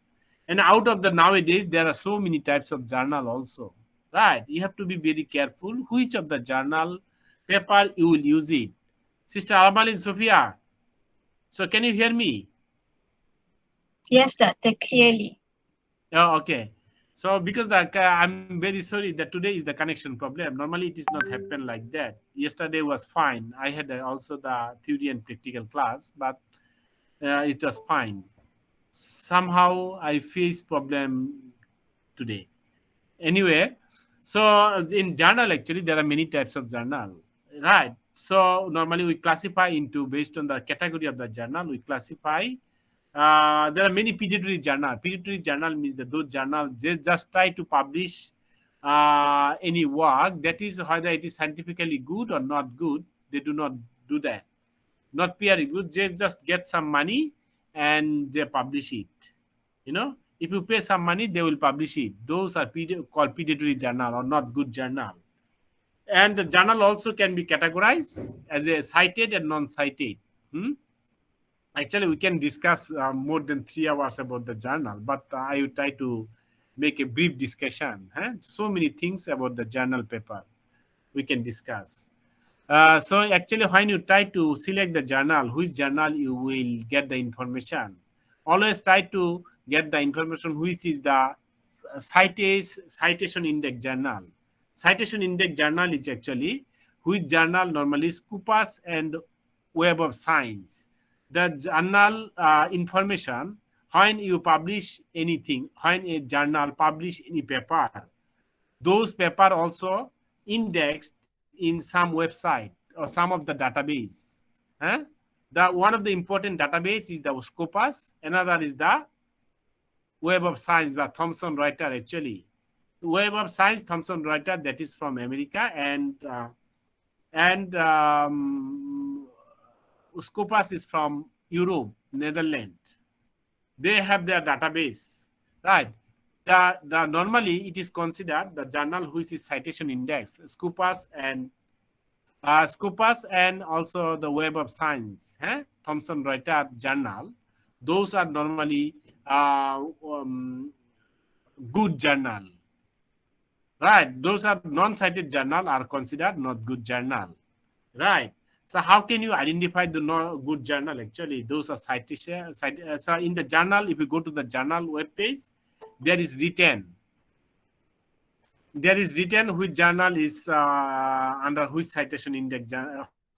And out of the nowadays there are so many types of journal also, right? You have to be very careful which of the journal paper you will use it. Sister Almalin Sophia, so can you hear me? Yes, Doctor, clearly. Oh, okay. So because I'm very sorry that today is the connection problem. Normally it is not happen like that. Yesterday was fine. I had also the theory and practical class, but it was fine. Somehow I face problem today. Anyway, so in journal actually there are many types of journal, right? So normally we classify into, based on the category of the journal, we classify. There are many pediatric journal. Pediatric journal means that those journals just try to publish any work, that is whether it is scientifically good or not good. They do not do that. Not peer reviewed. They just get some money and they publish it. If you pay some money, they will publish it. Those are called pediatric journal or not good journal. And the journal also can be categorized as a cited and non-cited. Actually, we can discuss more than 3 hours about the journal, but I will try to make a brief discussion. So many things about the journal paper we can discuss. So actually, when you try to select the journal, which journal you will get the information, always try to get the information which is the citation index journal. Citation index journal is actually which journal normally Scopus and Web of Science. The journal information, when you publish anything, when a journal publish any paper, those paper also indexed in some website or some of the database. The one of the important database is the Scopus, another is the Web of Science, the Thomson Reuters actually. Web of Science, Thomson Reuters, that is from America, and Scopus is from Europe, Netherlands. they have their database, right? The normally it is considered the journal which is citation index, Scopus and also the Web of Science, Thomson Reuters journal. Those are normally good journal, right? Those are non-cited journal are considered not good journal, right? So how can you identify the no good journal? Actually, those are citation. So in the journal, if you go to the journal web page, there is written which journal is under which citation index,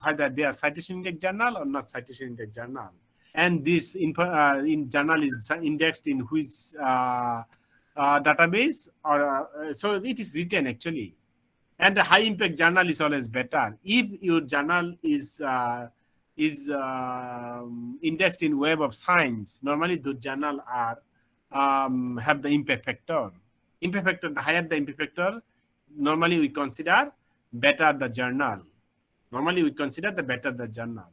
whether they are citation index journal or not citation index journal. And this in journal is indexed in which database, or so it is written actually. And the high impact journal is always better. If your journal is indexed in Web of Science, normally the journal are have the impact factor. Impact factor, the higher the impact factor, normally we consider better the journal. Normally we consider the better the journal.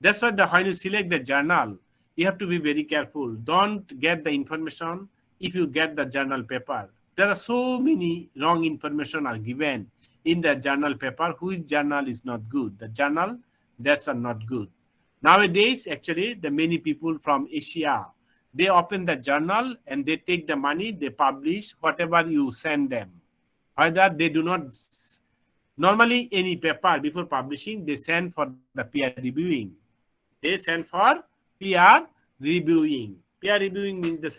That's why when you select the journal, you have to be very careful. Don't get the information if you get the journal paper. There are so many wrong information are given in the journal paper. Which journal is not good? The journal that's are not good. Nowadays, actually, the many people from Asia, they open the journal and they take the money, they publish whatever you send them. Either they do not, normally any paper before publishing, they send for the peer reviewing. They send for peer reviewing. Peer reviewing means the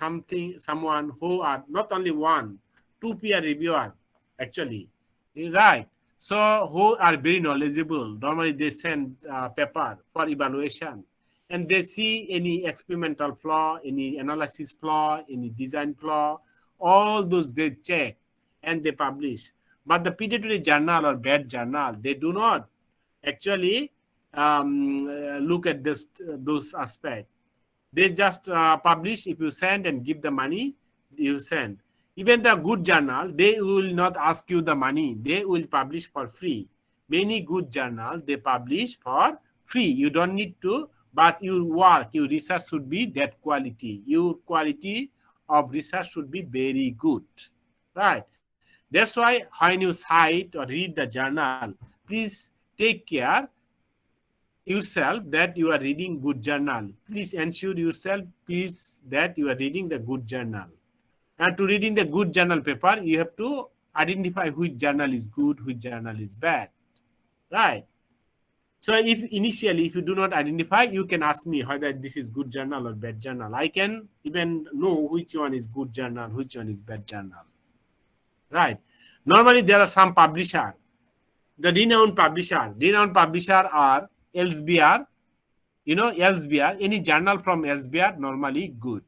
someone who are not only one, two peer reviewer actually, right? So who are very knowledgeable. Normally they send paper for evaluation, and they see any experimental flaw, any analysis flaw, any design flaw, all those they check and they publish. But the pediatric journal or bad journal, they do not actually look at those aspects. They just publish. If you send and give the money, you send. Even the good journal, they will not ask you the money. They will publish for free. Many good journals, they publish for free. You don't need to, but your work, your research should be that quality. Your quality of research should be very good, right? That's why when you cite or read the journal, please take care yourself that you are reading good journal. Please ensure yourself, please, that you are reading the good journal. And to reading the good journal paper, you have to identify which journal is good, which journal is bad, right? So if initially, if you do not identify, you can ask me whether this is good journal or bad journal. I can even know which one is good journal, which one is bad journal, right? Normally, there are some publisher. The renowned publisher are Elsevier. You know, Elsevier, any journal from Elsevier, normally good.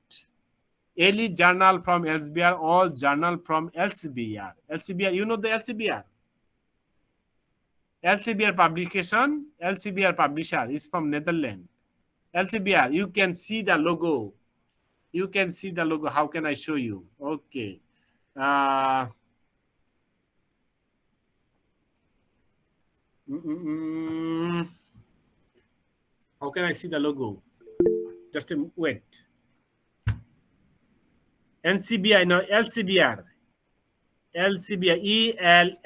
Any journal from Elsevier, all journal from Elsevier. Elsevier, you know the Elsevier? Elsevier publication, Elsevier publisher is from Netherlands. Elsevier, you can see the logo. You can see the logo. How can I show you? Okay. How can I see the logo? Just wait. NCBI, no, Elsevier. Elsevier, ELSEBIER.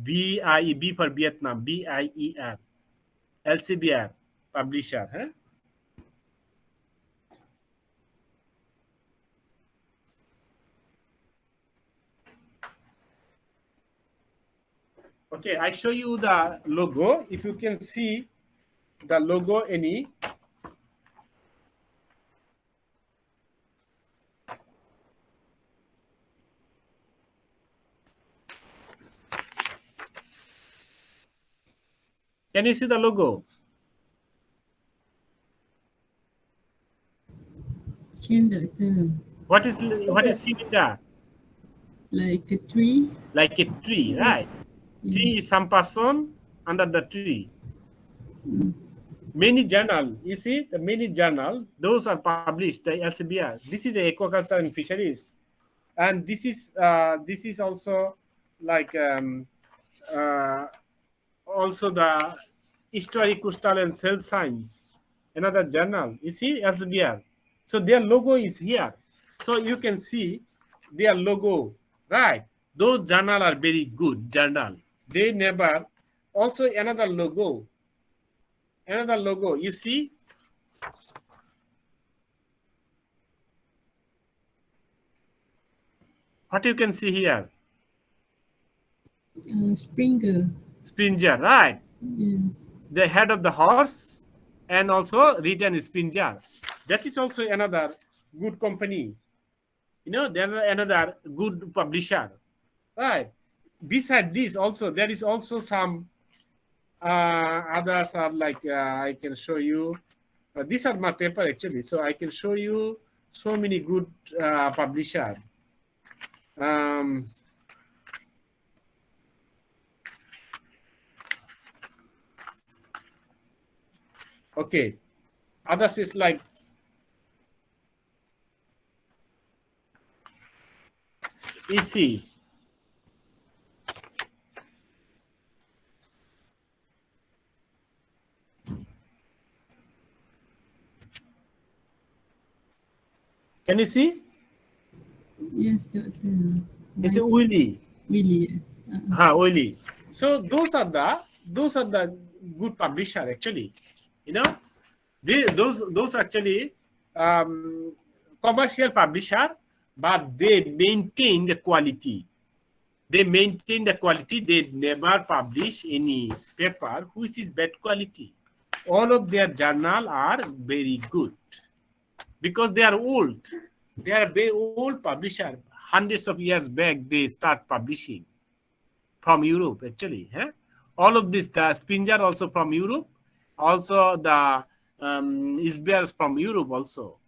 B for Vietnam, BIER. Elsevier publisher. Huh? Okay, I show you the logo. If you can see the logo, any. Can you see the logo? Can doctor? What is seen in that? Like a tree? Like a tree, right? Yeah. Tree is some person under the tree. Many journal, you see, the many journal, those are published, the Elsevier. This is aquaculture and fisheries. And this is also like also the History, Coastal and Self Science, another journal. You see, SBR. So their logo is here. So you can see their logo, right? Those journal are very good journal. They never. Also another logo. Another logo. You see. What you can see here? Springer. Springer, right? Yeah. The head of the horse and also written Springer. That is also another good company. You know, there are another good publisher, right? Beside this, also there is also some others are like I can show you. These are my paper actually, so I can show you so many good publisher. Okay, others is like you see. Can you see? Yes, Doctor. It's a Willy. Willy. Willy. So those are the good publisher actually. You know, those actually commercial publisher, but they maintain the quality. They maintain the quality. They never publish any paper which is bad quality. All of their journal are very good because they are old. They are very old publisher. Hundreds of years back, they start publishing from Europe actually. All of this, the Springer also from Europe. Also the Isbears from Europe also.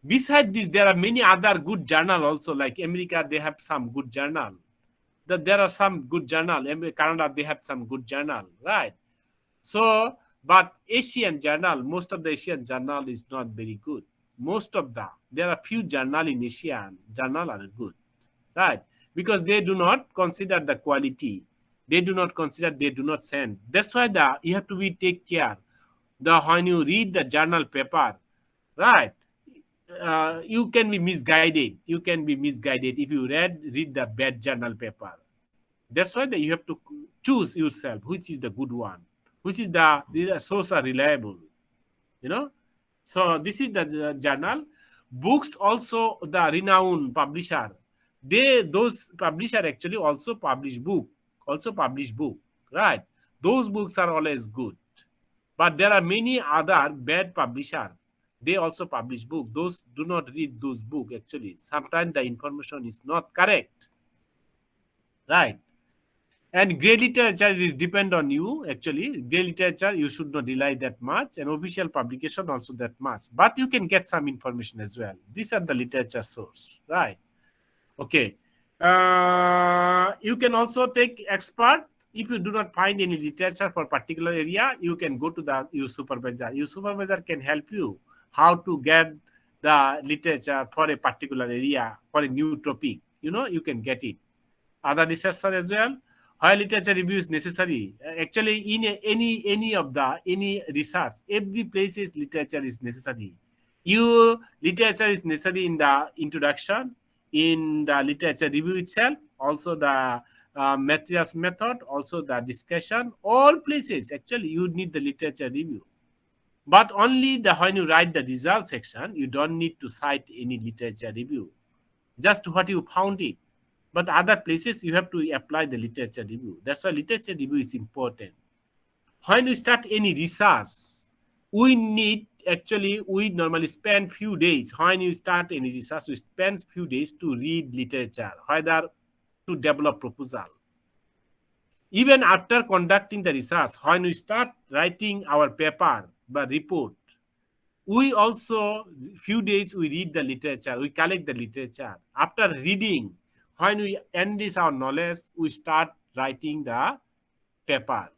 Beside this, there are many other good journal also, like America, they have some good journal. There are some good journal. Canada, they have some good journal, right? So, but Asian journal, most of the Asian journal is not very good. Most of there are few journal in Asian journal are good, right? Because they do not consider the quality. They do not consider, they do not send. That's why you have to take care. When you read the journal paper, right? You can be misguided. You can be misguided if you read the bad journal paper. That's why you have to choose yourself which is the good one, which is the source are reliable. You know, so this is the journal. Books also the renowned publisher. Those publisher actually also publish book, right? Those books are always good, but there are many other bad publisher. They also publish book. Those do not read those book actually. Sometimes the information is not correct, right? And grey literature is depend on you actually. Grey literature you should not rely that much, and official publication also that much. But you can get some information as well. These are the literature source, right? Okay. You can also take expert. If you do not find any literature for particular area, you can go to the your supervisor. Your supervisor can help you how to get the literature for a particular area, for a new topic. You know, you can get it. Other researcher as well. Why literature review is necessary? Actually, in any research, every place's literature is necessary. Your literature is necessary in the introduction, in the literature review itself, also the materials method, also the discussion. All places actually you need the literature review. But only when you write the result section, you don't need to cite any literature review. Just what you found it. But other places, you have to apply the literature review. That's why literature review is important. When we start any research, we normally spend few days. When you start any research, we spend few days to read literature, whether to develop proposal. Even after conducting the research, when we start writing our paper, the report, we also, few days we read the literature, we collect the literature. After reading, when we enrich our knowledge, we start writing the paper.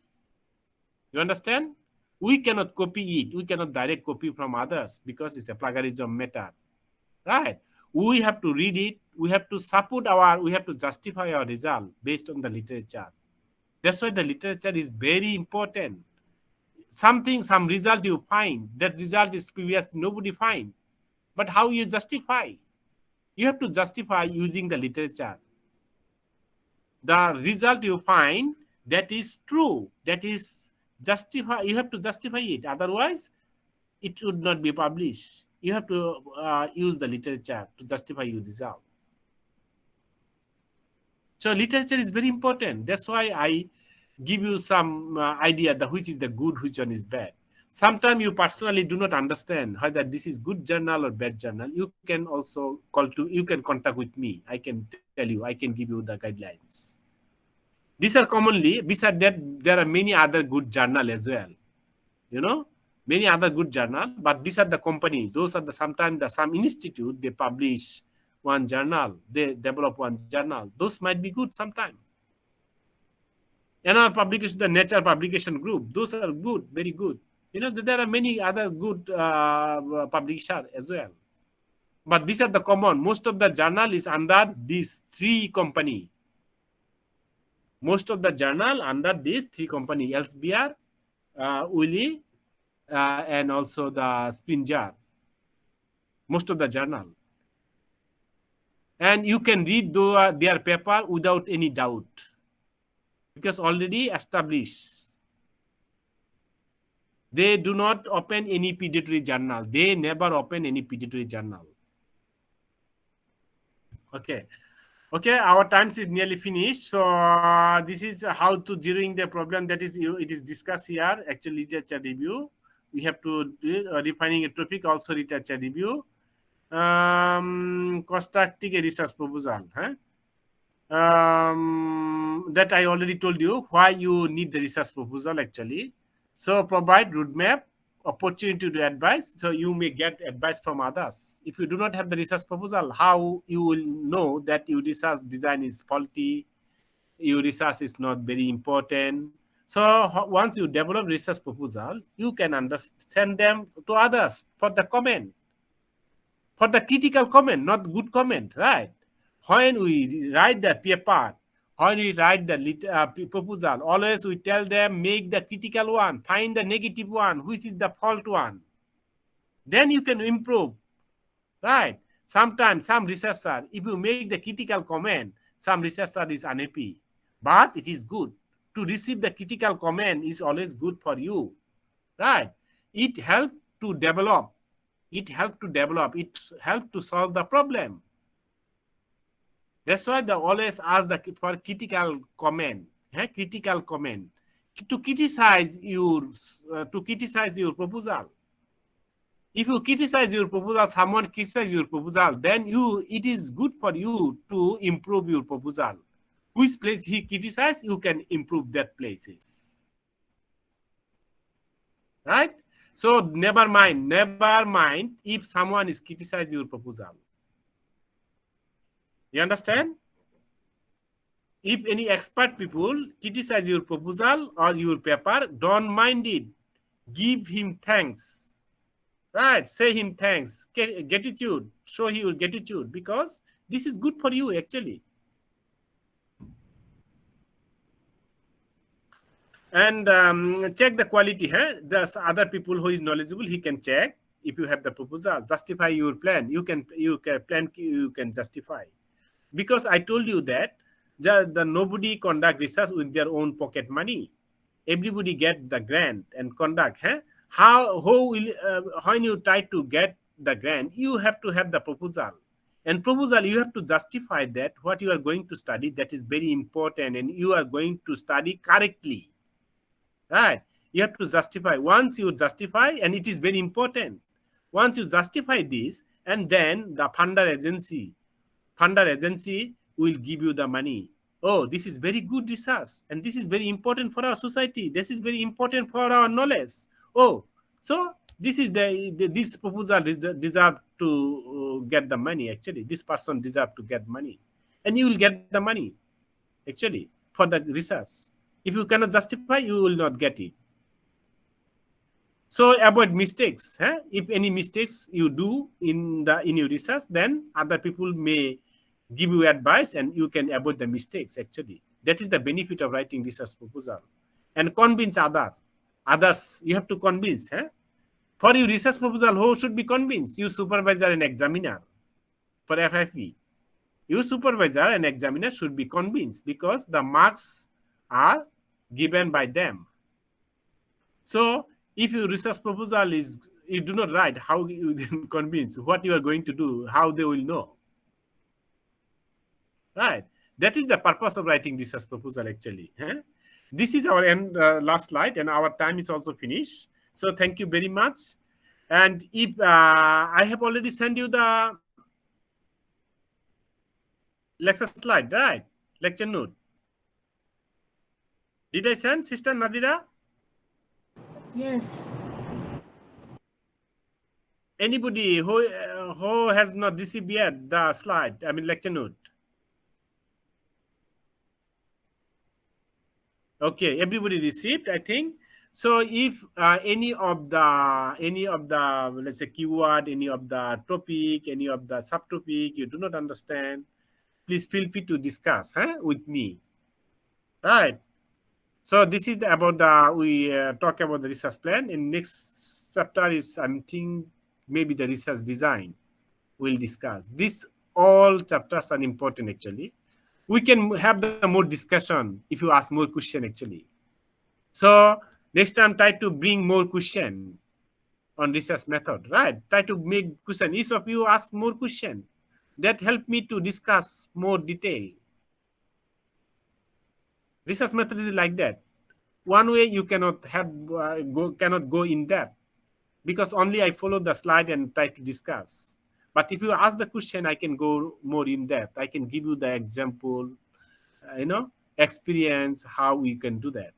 You understand? We cannot copy it. We cannot direct copy from others because it's a plagiarism matter. Right? We have to read it. We have to we have to justify our result based on the literature. That's why the literature is very important. some result you find, that result is previous, nobody find. But how you justify? You have to justify using the literature. The result you find that is true, that is justify, you have to justify it. Otherwise, it would not be published. You have to use the literature to justify your result. So literature is very important. That's why I give you some idea that which is the good, which one is bad. Sometimes you personally do not understand whether this is good journal or bad journal. You can also you can contact with me. I can tell you, I can give you the guidelines. These are commonly, besides that, there are many other good journal as well. You know, many other good journal, but these are the company. Those are the, sometimes some institute, they publish one journal, they develop one journal. Those might be good sometimes. Another publication, the Nature Publication Group, those are good, very good. You know, there are many other good publishers as well. But these are the common. Most of the journal is under these three company. Most of the journal under these three company, Elsevier, Wiley, and also the Springer. Most of the journal. And you can read their paper without any doubt, because already established. They do not open any pediatric journal. They never open any pediatric journal. Okay. Okay, our time is nearly finished. So this is how to zeroing the problem that is it is discussed here. Actually, literature review. We have to do refining a topic, also literature review. Constructing a research proposal. Huh? That I already told you why you need the research proposal actually. So provide roadmap, opportunity to advise, so you may get advice from others. If you do not have the research proposal, how you will know that your research design is faulty, your research is not very important. So once you develop research proposal, you can send them to others for the comment, for the critical comment, not good comment, right? When we write the paper, when we write the proposal, always we tell them, make the critical one, find the negative one, which is the fault one. Then you can improve, right? Sometimes some researcher, if you make the critical comment, some researcher is unhappy. But it is good. To receive the critical comment is always good for you, right? It helps to develop. It helps to develop. It helps to solve the problem. That's why they always ask for critical comment. Critical comment to criticize your proposal. If you criticize your proposal, someone criticizes your proposal, then it is good for you to improve your proposal. Which place he criticizes, you can improve that places. Right? So never mind if someone is criticizing your proposal. You understand? If any expert people criticize your proposal or your paper, don't mind it. Give him thanks. Right? Say him thanks. Gratitude. Show your gratitude, because this is good for you actually. And check the quality. There's other people who is knowledgeable, he can check. If you have the proposal, justify your plan. You can justify. Because I told you that nobody conduct research with their own pocket money. Everybody get the grant and conduct. When you try to get the grant, you have to have the proposal. And proposal, you have to justify that what you are going to study, that is very important, and you are going to study correctly. Right? You have to justify. Once you justify, and it is very important. Once you justify this, and then the funder agency will give you the money. Oh, this is very good research, and this is very important for our society. This is very important for our knowledge. Oh, so this is this proposal deserve to get the money. Actually, this person deserve to get money, and you will get the money. Actually, for the research. If you cannot justify, you will not get it. So avoid mistakes. If any mistakes you do in your research, then other people may give you advice, and you can avoid the mistakes. Actually, that is the benefit of writing research proposal, and convince others. Others, you have to convince. For your research proposal, who should be convinced? You supervisor and examiner. For FFE, you supervisor and examiner should be convinced because the marks are given by them. So if your research proposal is, you do not write, how you then convince what you are going to do, how they will know. Right. That is the purpose of writing research proposal actually. This is our last slide, and our time is also finished. So thank you very much. And if I have already sent you the lecture slide, right? Lecture note. Did I send, Sister Nadira? Yes. Anybody who has not received yet the slide, I mean lecture note? Okay, everybody received, I think. So if any of the let's say keyword, any of the topic, any of the subtopic you do not understand, please feel free to discuss with me. Right. So this is about the, we talk about the research plan. In next chapter is, I think, maybe the research design we'll discuss. These all chapters are important actually. We can have the more discussion if you ask more question actually. So next time try to bring more question on research method, right? Try to make question. Each of you ask more question. That help me to discuss more detail. Research method is like that. One way you cannot have cannot go in depth because only I follow the slide and try to discuss. But if you ask the question, I can go more in depth. I can give you the example, experience how we can do that.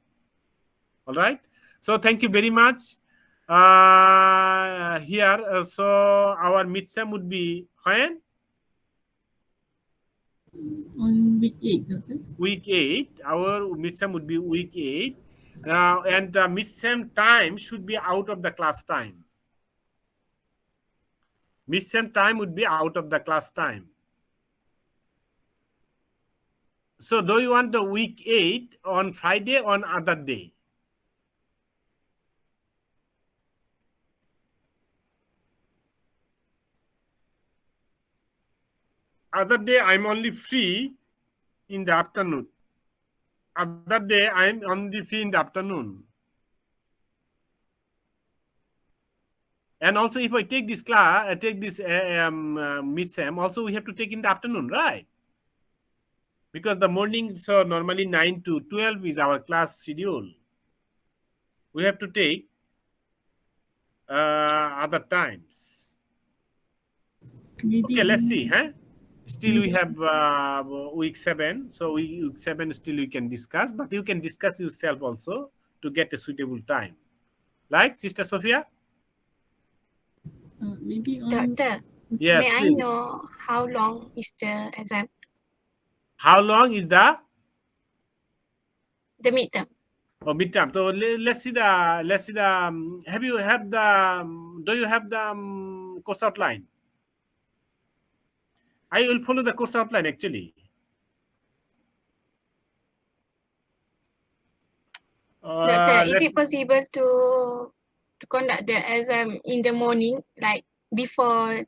All right. So thank you very much. Here, so our midsem would be when? On week 8, Doctor. Week 8. Our midsem would be week 8. And midsem time should be out of the class time. Midsem time would be out of the class time. So do you want the week 8 on Friday or on other day? Other day I'm only free in the afternoon. Other day I'm only free in the afternoon. And also if I take this class, I take this midsem, also we have to take in the afternoon, right? Because the morning, so normally 9 to 12 is our class schedule. We have to take other times. Maybe Okay, let's see. Still we have week 7. So week 7 still we can discuss, but you can discuss yourself also to get a suitable time. Like Sister Sophia? maybe on... Doctor, Yes, may please. I know how long is the exam? How long is the midterm? Oh, midterm. So let's see the have you have the do you have the course outline? I will follow the course outline actually. Doctor, is it possible to conduct the exam in the morning, like before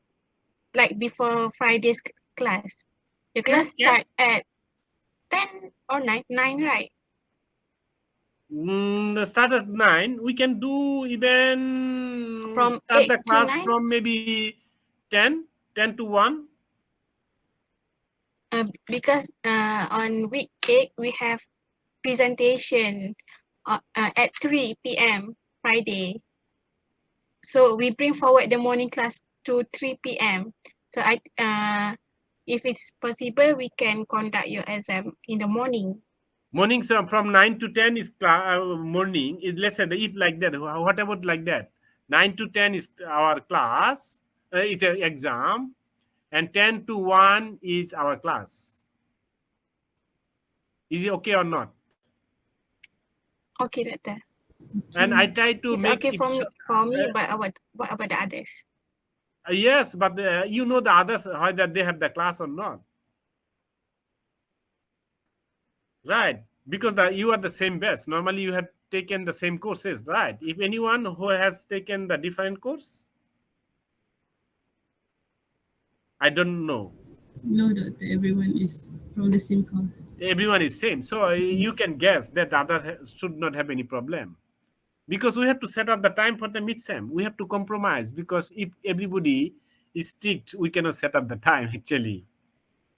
Friday's class? The class start at 10 or 9, right? The start at 9. We can do even From start 8 the to class 9? from maybe 10 to 1. Because on week 8 we have presentation at 3 p.m. Friday. So we bring forward the morning class to 3 p.m. So if it's possible, we can conduct your exam in the morning. Morning, so from 9 to 10 is morning. Let's say if like that, what about like that? 9 to 10 is our class. It's an exam. And 10 to 1 is our class. Is it okay or not? Okay, Doctor. And I try to It's make okay it for me, but what about the others? yes, but you know the others, whether they have the class or not. Right. because you are the same batch. Normally you have taken the same courses, right? If anyone who has taken the different course, I don't know. No, Doctor, everyone is from the same course. Everyone is same, so you can guess that others should not have any problem, because we have to set up the time for the midsem. We have to compromise, because if everybody is strict, we cannot set up the time actually,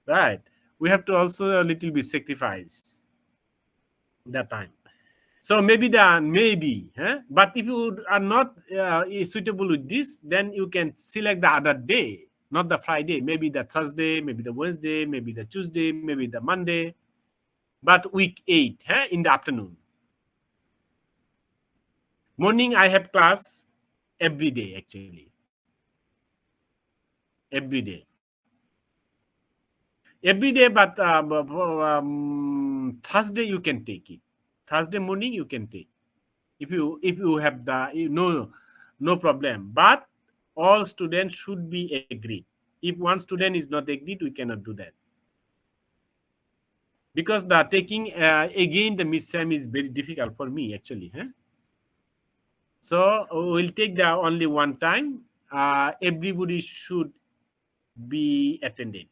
right? We have to also a little bit sacrifice that time. So maybe but if you are not suitable with this, then you can select the other day, not the Friday, maybe the Thursday, maybe the Wednesday, maybe the Tuesday, maybe the Monday, but week 8 in the afternoon. Morning I have class every day actually. Every day. Every day, but Thursday you can take it. Thursday morning you can take. If you have the no problem. But all students should be agreed. If one student is not agreed, we cannot do that. Because the taking again the midsem is very difficult for me actually. So we'll take the only one time. Everybody should be attended.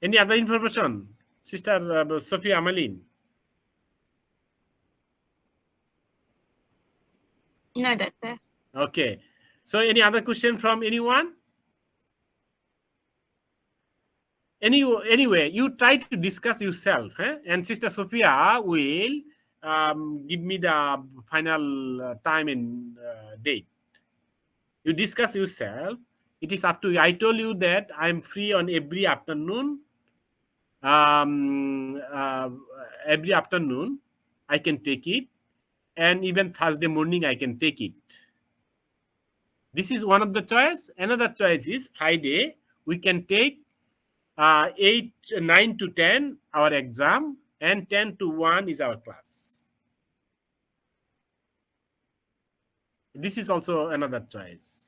Any other information, Sister Sophia Amalin? No, Doctor. Okay. So any other question from anyone? Anyway, you try to discuss yourself, and Sister Sophia will give me the final time and date. You discuss yourself. It is up to you. I told you that I'm free on every afternoon. Every afternoon, I can take it, and even Thursday morning I can take it. This is one of the choice. Another choice is Friday. We can take 9 to 10 our exam, and 10 to 1 is our class. This is also another choice.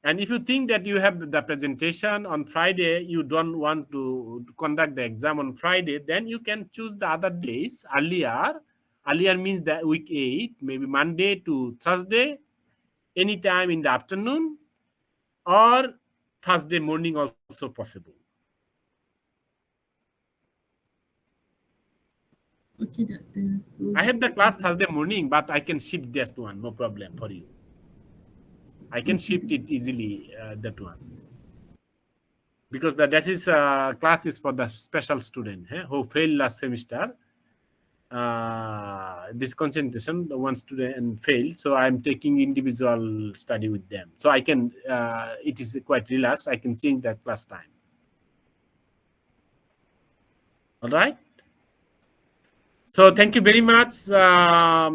And if you think that you have the presentation on Friday, you don't want to conduct the exam on Friday, then you can choose the other days earlier. Earlier means that week 8, maybe Monday to Thursday, anytime in the afternoon, or Thursday morning also possible. Okay, Doctor. I have the class Thursday morning, but I can shift that one, no problem for you. I can shift it easily, that one. Because that is class is for the special student who failed last semester. This concentration, the one student failed, so I'm taking individual study with them. So I can, it is quite relaxed. I can change that class time. All right. So thank you very much. So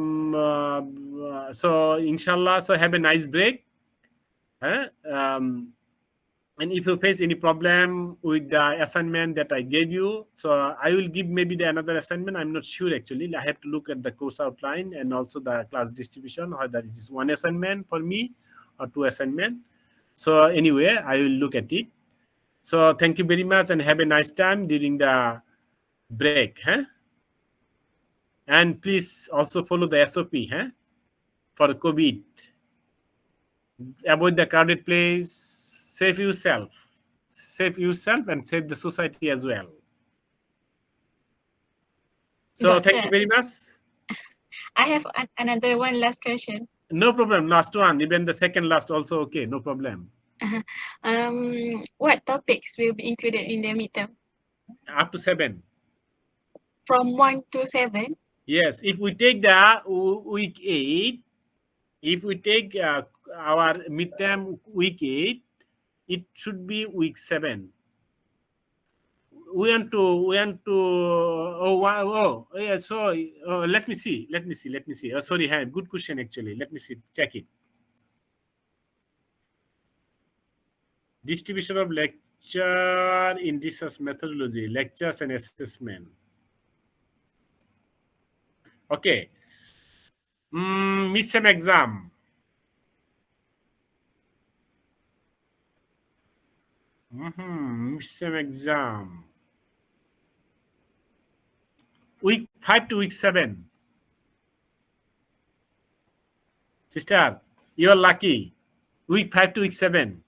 inshallah, so have a nice break. And if you face any problem with the assignment that I gave you, so I will give maybe another assignment. I'm not sure actually. I have to look at the course outline and also the class distribution, whether it is one assignment for me or 2 assignment. So anyway, I will look at it. So thank you very much and have a nice time during the break. And please also follow the SOP for COVID. Avoid the crowded place. Save yourself and save the society as well. So thank you very much. I have another one last question. No problem. Last one, even the second last also okay. No problem. What topics will be included in the midterm? Up to 7. From 1 to 7? Yes. If we take the week 8, if we take our midterm week 8, it should be week 7. We want to yeah, so let me see. Oh, sorry, good question actually. Let me see, check it. Distribution of lecture in research methodology, lectures and assessment. Okay. Midterm exam. Midterm exam. Week 5 to week 7. Sister, you're lucky. Week 5 to week 7.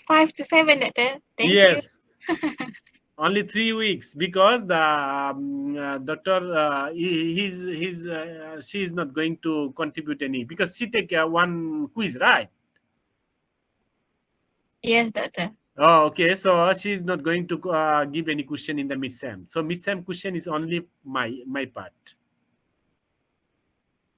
5 to 7, Doctor. Thank Yes. Only 3 weeks because the doctor she is not going to contribute any because she take one quiz, right? you. Yes, Doctor. Oh, okay. So she's not going to give any question in the midterm. So midterm question is only my part.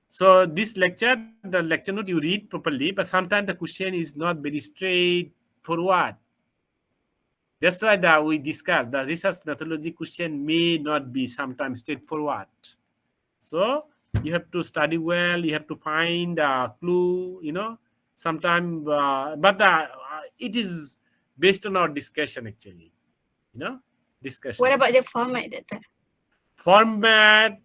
So this lecture, the lecture note you read properly, but sometimes the question is not very straightforward. That's why we discussed the research methodology question may not be sometimes straightforward. So you have to study well. You have to find a clue. You know, sometimes, but it is based on our discussion actually. You know, discussion. What about the format, Doctor? Format?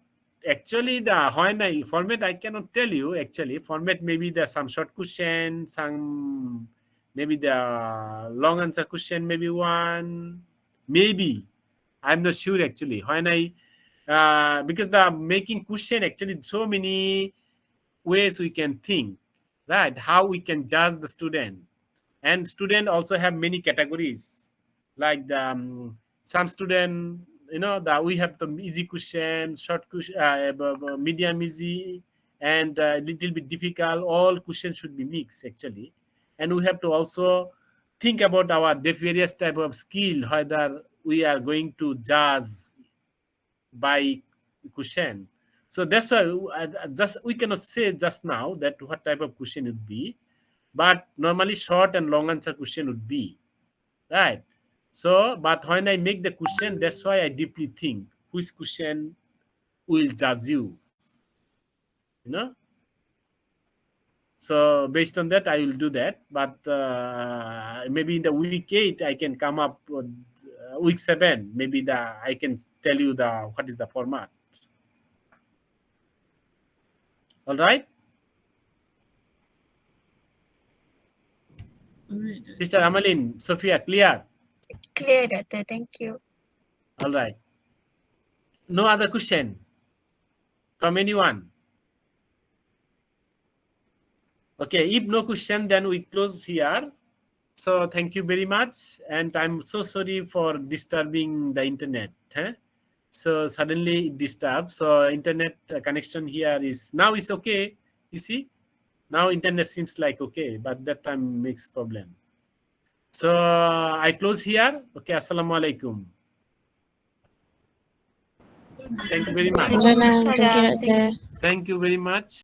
Actually, format I cannot tell you. Actually, format maybe there's some short question, some maybe the long answer question, maybe one, maybe I'm not sure actually. When because the making question actually so many ways we can think, right? How we can judge the student, and student also have many categories, like the some student, you know, that we have the easy question, short question, medium easy, and little bit difficult. All questions should be mixed actually, and we have to also think about our various type of skill, whether we are going to judge by question. So that's why just we cannot say just now that what type of question would be, but normally short and long answer question would be, right? So, but when I make the question, that's why I deeply think which question will judge you know. So based on that, I will do that. But maybe in the week 8, I can come up with week 7. Maybe I can tell you what is the format. All right, Alright. Sister Amalin, Sophia, clear? Clear, Doctor. Thank you. All right. No other question from anyone? Okay, if no question, then we close here. So thank you very much, and I'm so sorry for disturbing the internet. So suddenly it disturbs. So internet connection here is now it's okay. You see, now internet seems like okay, but that time makes problem. So I close here. Okay, assalamualaikum. Thank you very much. Thank you, Doctor. Thank you very much.